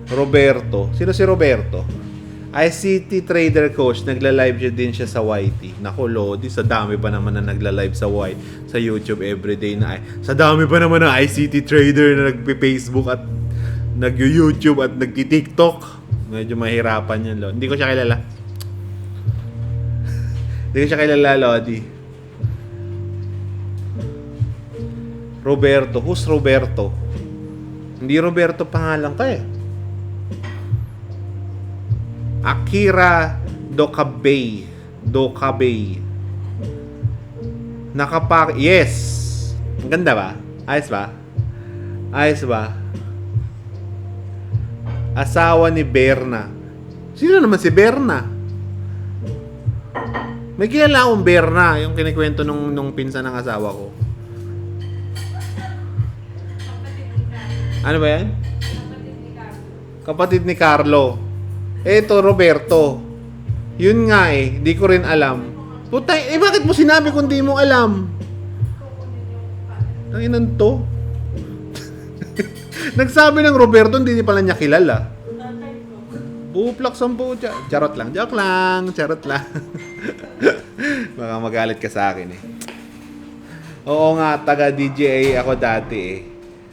Speaker 1: Roberto. Sino si Roberto? ICT trader coach, nagla-live din siya sa YT. Naku, Lodi, sa dami pa naman na nagla-live sa sa YouTube everyday na sa dami pa naman na ICT trader na nagpe-Facebook at nag-YouTube at nag-TikTok. Medyo mahirapan yan, Lodi. Hindi ko siya kilala. Hindi ko siya kilala, Lodi. Roberto. Who's Roberto? Hindi Roberto pangalan ka Akira Dokabay. Yes. Ang ganda ba? Ayos ba? Asawa ni Berna. Sino naman si Berna? May kilala akong Berna, yung kinikwento nung pinsan ng asawa ko. Ano ba yan? Kapatid ni Carlo. Eto, Roberto. Yun nga di ko rin alam. Putay, bakit mo sinabi kung di mo alam? Nanginan to. Nagsabi ng Roberto, hindi pala niya kilala. Buplak sampu dyan. Charot lang. Joke lang. Charot lang. Baka magalit ka sa akin eh. Oo nga, taga DJA ako dati eh.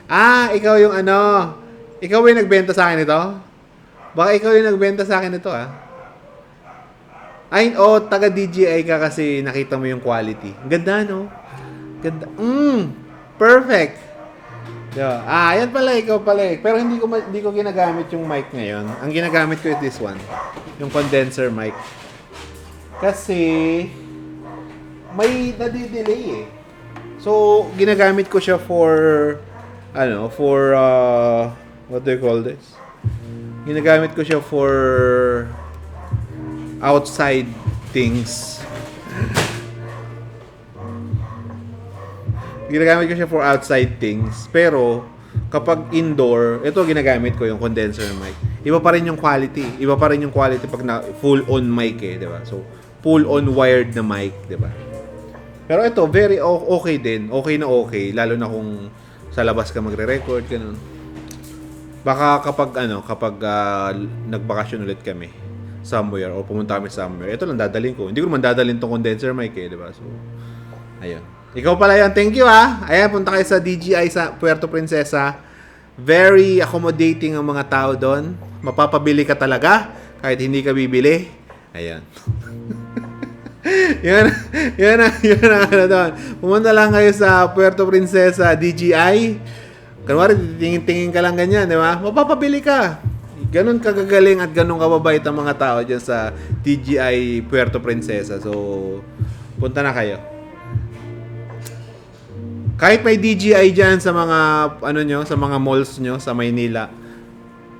Speaker 1: Ah, ikaw yung ano. Ikaw yung nagbenta sa akin ito? Baka ikaw yung nagbenta sa akin ito ah. Ay, taga DJI ka kasi nakita mo yung quality. Ganda, no? Ganda. Perfect. Yeah. Yan pala, ikaw pala eh. Pero hindi ko ginagamit yung mic ngayon. Ang ginagamit ko is this one. Yung condenser mic. Kasi may nadidelay eh. So, ginagamit ko siya for what do you call this? Ginagamit ko siya for outside things. Ginagamit ko siya for outside things. Pero, kapag indoor, ito ginagamit ko yung condenser mic. Iba pa rin yung quality. Iba pa rin yung quality pag na full on mic eh, di ba? So, full on wired na mic, di ba? Pero ito, very okay din. Okay na okay. Lalo na kung sa labas ka magre-record, ganun. Baka kapag nagbakasyon ulit kami somewhere or pumunta kami somewhere, ito lang dadalhin ko. Hindi ko naman dadalhin tong condenser mic eh, di ba? So, ayun. Ikaw pala yan. Thank you ah. Ayan, punta kayo sa DJI sa Puerto Princesa. Very accommodating ang mga tao doon. Mapapabili ka talaga kahit hindi ka bibili. Ayan. Yun ang doon. Pumunta lang kayo sa Puerto Princesa DJI. Kunwari, tingin-tingin ka lang ganyan, di ba? Mapapabili ka. Ganon kagagaling at ganon kababait ang mga tao dyan sa DJI Puerto Princesa. So, punta na kayo. Kahit may DJI dyan sa mga, sa mga malls nyo, sa Maynila,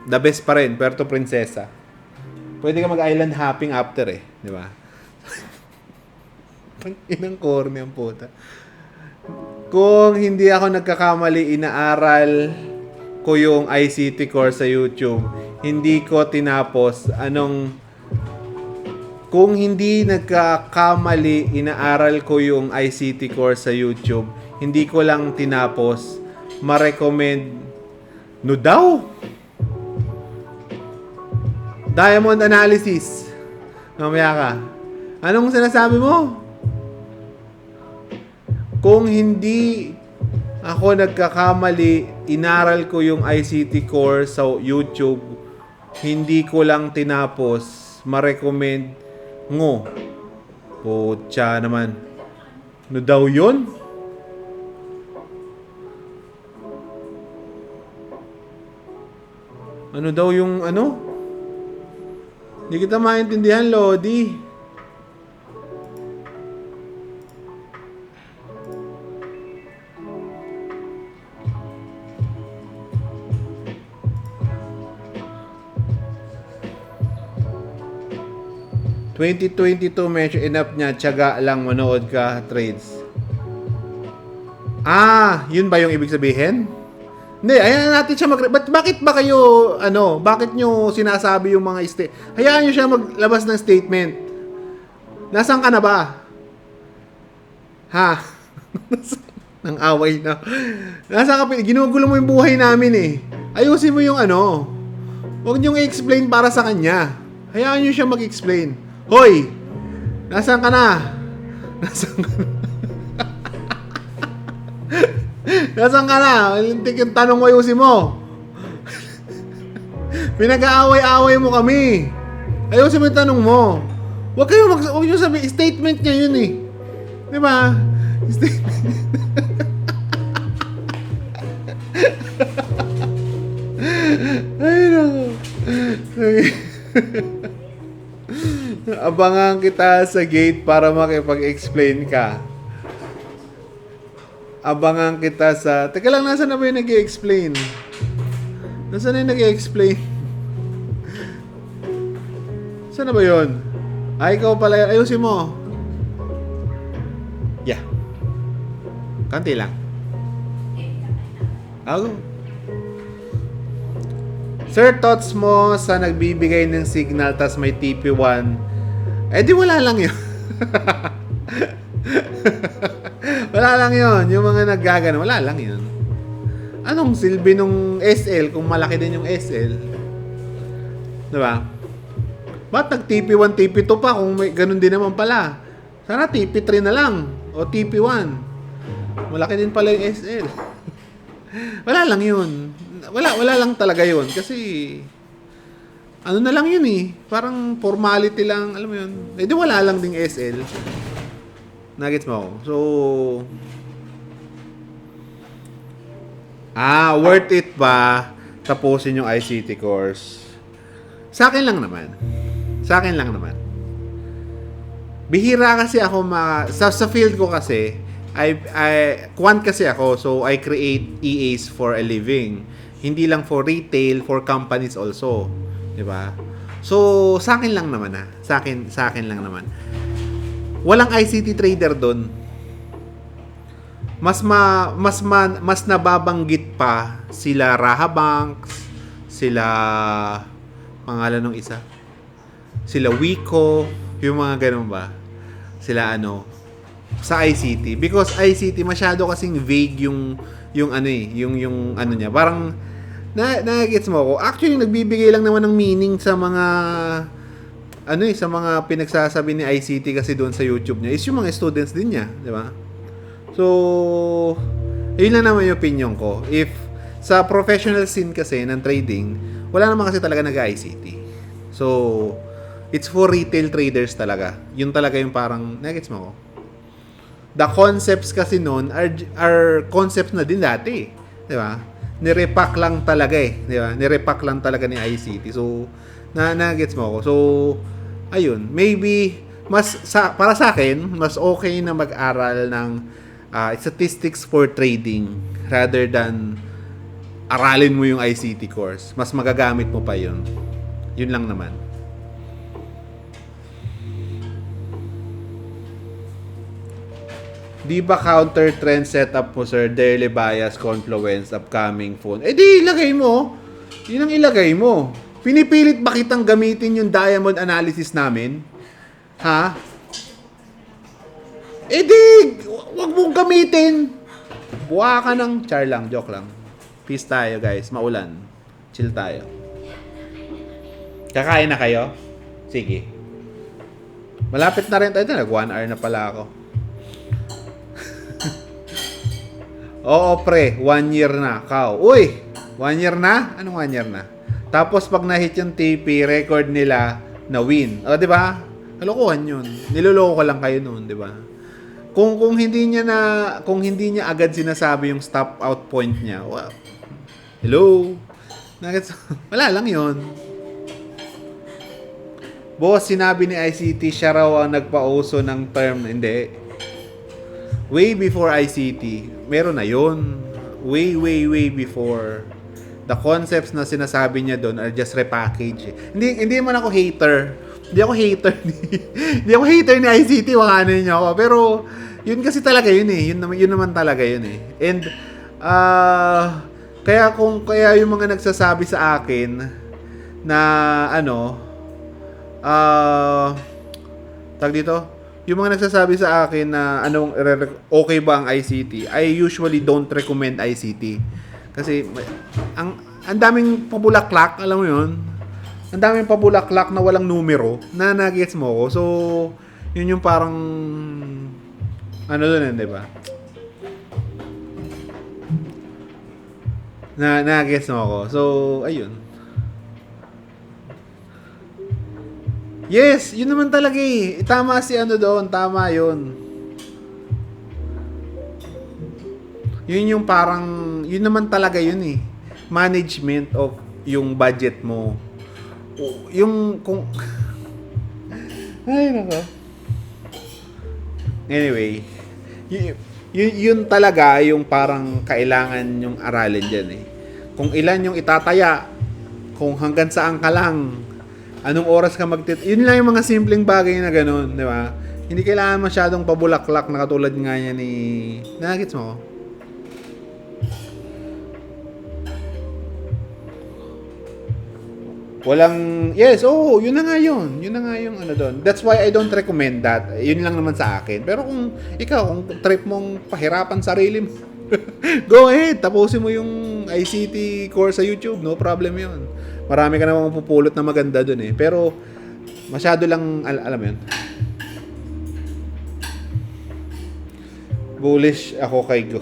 Speaker 1: the best pa rin, Puerto Princesa. Pwede ka mag-island hopping after eh, di ba? Inang corny ang puta. Kung hindi ako nagkakamali, inaaral ko yung ICT course sa YouTube. Hindi ko tinapos. Kung hindi nagkakamali, inaaral ko yung ICT course sa YouTube. Hindi ko lang tinapos. Ma-recommend. No daw? Diamond analysis. Mamaya ka. Anong sinasabi mo? Kung hindi ako nagkakamali, inaral ko yung ICT course sa YouTube, hindi ko lang tinapos, ma-recommend ngo. Putya naman. Ano daw yun? Ano daw yung ano? Hindi kita maintindihan, Lodi. ...2022 medyo enough niya, tiyaga lang manood ka, trades. Yun ba yung ibig sabihin? Hindi, ayan natin siya bakit ba kayo, bakit nyo sinasabi yung mga hayaan nyo siya maglabas ng statement. Nasaan ka na ba? Ha? Nang away na. Nasaan ka? Ginugulo mo yung buhay namin eh. Ayusin mo yung Huwag nyo i-explain para sa kanya. Hayaan nyo siya mag-explain. Hoy! Nasaan ka na? Nasaan ka na? Nasaan ka na? Yung tanong mo, ayusin mo. Pinag-aaway-aaway mo kami. Ayusin mo yung tanong mo. Huwag nyo sabihin, statement niya yun eh. Di ba? Statement. Ay, naku. Abangan kita sa gate para makipag-explain ka. Abangan kita sa... Teka lang, nasaan na ba yung nag-i-explain? Nasaan na yung nag-i-explain? Saan na ba yun? Ikaw pala. Ayusin mo. Yeah. Kanti lang. Sir, thoughts mo sa nagbibigay ng signal tas may TP1? Di wala lang yun. Wala lang yun. Yung mga naggagano, wala lang yun. Anong silbi nung SL kung malaki din yung SL? Diba? Ba't nag-TP1, TP2 pa kung may ganun din naman pala? Sana TP3 na lang. O TP1. Malaki din pala yung SL. Wala lang yun. Wala lang talaga yun. Kasi, ano na lang yun eh. Parang formality lang. Alam mo yun. Eh di wala lang ding SL. Nagets mo ako? So, worth it ba tapusin yung ICT course? Sa akin lang naman. Bihira kasi ako sa field ko kasi, I quant kasi ako, so I create EAs for a living. Hindi lang for retail, for companies also, 'di ba? So, sa akin lang naman Sa akin lang naman. Walang ICT trader doon. Mas nababanggit pa sila Rahabanks, sila pangalan ng isa. Sila Wiko, yung mga ganun ba? Sila sa ICT, because ICT masyado kasing vague yung ano niya. Parang na-gets mo ako. Actually nagbibigay lang naman ng meaning sa mga sa mga pinagsasabi ni ICT kasi doon sa YouTube niya is yung mga students din niya, di ba? So, yun lang naman yung opinion ko. If sa professional scene kasi ng trading, wala naman kasi talaga nag-ICT. So, it's for retail traders talaga. Yun talaga yung parang, nagets mo ko? The concepts kasi noon are concepts na din dati, di ba? Nirepack lang talaga di ba? Nirepack lang talaga ni ICT. So, na-gets mo ko. So, ayun, maybe para sa akin, mas okay na mag-aral ng statistics for trading rather than aralin mo yung ICT course. Mas magagamit mo pa yun. Yun lang naman. Di ba counter trend setup mo, sir? Daily bias, confluence, upcoming phone. Eh di, ilagay mo. Yun ang ilagay mo. Pinipilit ba kitang gamitin yung diamond analysis namin? Ha? Eh di, wag mong gamitin. Buha ka ng char lang, joke lang. Peace tayo guys, maulan. Chill tayo. Kakain na kayo? Sige. Malapit na rin tayo. Nag 1 hour na pala ako. Oo pre, 1 year na. Kao. Uy, 1 year na? Anong 1 year na? Tapos pag na-hit yung TP, record nila na win. O, di ba? Kalokohan yun. Niloloko lang kayo noon, di ba? Kung hindi niya agad sinasabi yung stop out point niya, well, hello. Wala lang yun. Boss, sinabi ni ICT siya raw ang nagpauso ng term. Hindi. Way before ICT, meron na yun. Way before. The concepts na sinasabi niya doon are just repackaged. Hindi man ako hater. Hindi ako hater ni ICT, wakanin niyo ako. Pero yun kasi talaga yun eh. Yun naman talaga yun eh. And kaya yung mga nagsasabi sa akin na tag dito, yung mga nagsasabi sa akin na okay ba ang ICT, I usually don't recommend ICT. Kasi ang daming pabulaklak, alam mo yun? Ang daming pabulaklak na walang numero na nagets mo ko. So, yun yung parang doon, di ba? Nagets mo ko. So, ayun. Yes, yun naman talaga eh. Tama si doon, tama yun. Yun yung parang, yun naman talaga yun eh. Management of yung budget mo. Yung, kung... Ay, nako. Anyway, yun talaga yung parang kailangan yung aralin dyan eh. Kung ilan yung itataya, kung hanggang saan ka lang, anong oras ka yun lang yung mga simpleng bagay na ganun, di ba? Hindi kailangan masyadong pabulaklak na katulad nga yan ni... Nagets mo? Walang, yes, yun na nga yun. Yun na nga yung ano doon. That's why I don't recommend that. Yun lang naman sa akin. Pero kung ikaw, kung trip mong pahirapan sarili mo, go ahead, tapusin mo yung ICT course sa YouTube, no problem yun. Marami ka namang pupulot na maganda doon eh. Pero, masyado lang, alam mo yun, bullish ako kay Go.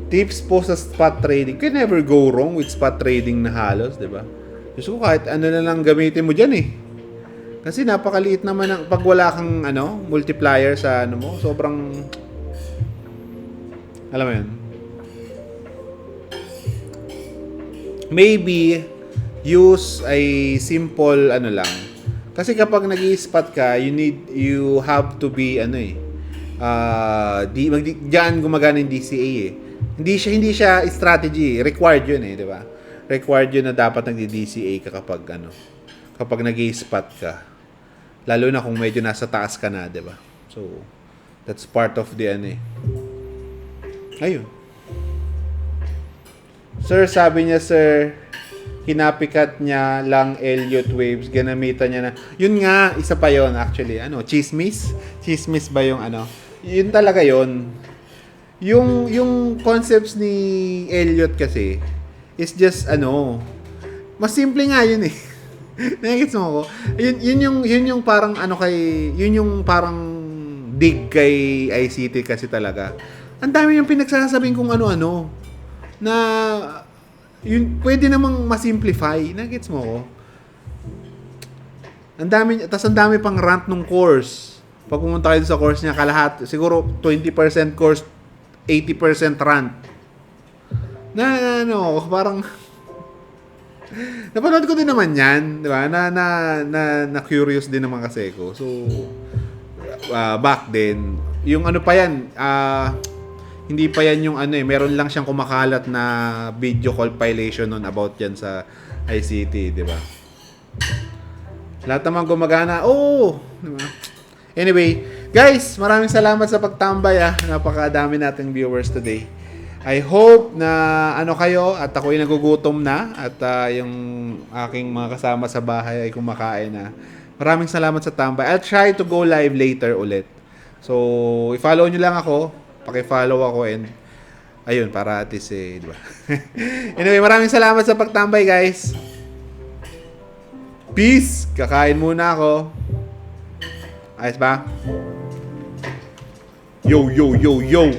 Speaker 1: Tips po sa spot trading. You can never go wrong with spot trading na halos, di ba? Diyos ko, kahit ano na lang gamitin mo dyan eh. Kasi napakaliit naman ang pag wala kang multiplier sa ano mo, sobrang alam mo yun. Maybe use a simple ano lang. Kasi kapag nag-i-spot ka, you have to be diyan gumagana yung DCA eh. Hindi siya strategy, required yun eh, di ba? Required yun na dapat nagdi-DCA ka kapag nag-i-spot ka. Lalo na kung medyo nasa taas ka na, di ba? So, that's part of the Ayun. Sir, sabi niya, sir, kinapikat niya lang Elliott Waves, ginamitan niya na. Yun nga, isa pa yon actually. Chismis? Chismis ba yung Yun talaga yon. Yung concepts ni Elliott kasi is just mas simple nga yun eh. Nakikita mo ako? Yun yung parang yun yung parang dig kay ICT kasi talaga. Ang dami yung pinagsasabing kung ano-ano na yun pwede namang ma-simplify. Nakikita mo ako? Ang dami pang rant nung course. Pag pumunta kayo sa course niya, siguro 20% course, 80% rant. Parang napanood ko din naman yan, di ba? Na curious din naman kasi ko. So, back then, yung pa yan, hindi pa yan yung meron lang siyang kumakalat na video compilation nun about yan sa ICT, di ba? Lahat naman gumagana. Di ba? Anyway, guys, maraming salamat sa pagtambay. Napakadami nating viewers today. I hope na kayo at ako'y nagugutom na at yung aking mga kasama sa bahay ay kumakain na. Maraming salamat sa tambay. I'll try to go live later ulit. So, i-follow nyo lang ako. Paki-follow ako and ayun, para at least di ba? Anyway, maraming salamat sa pagtambay, guys. Peace! Kakain muna ako. Ayos ba? Yo, yo, yo, yo!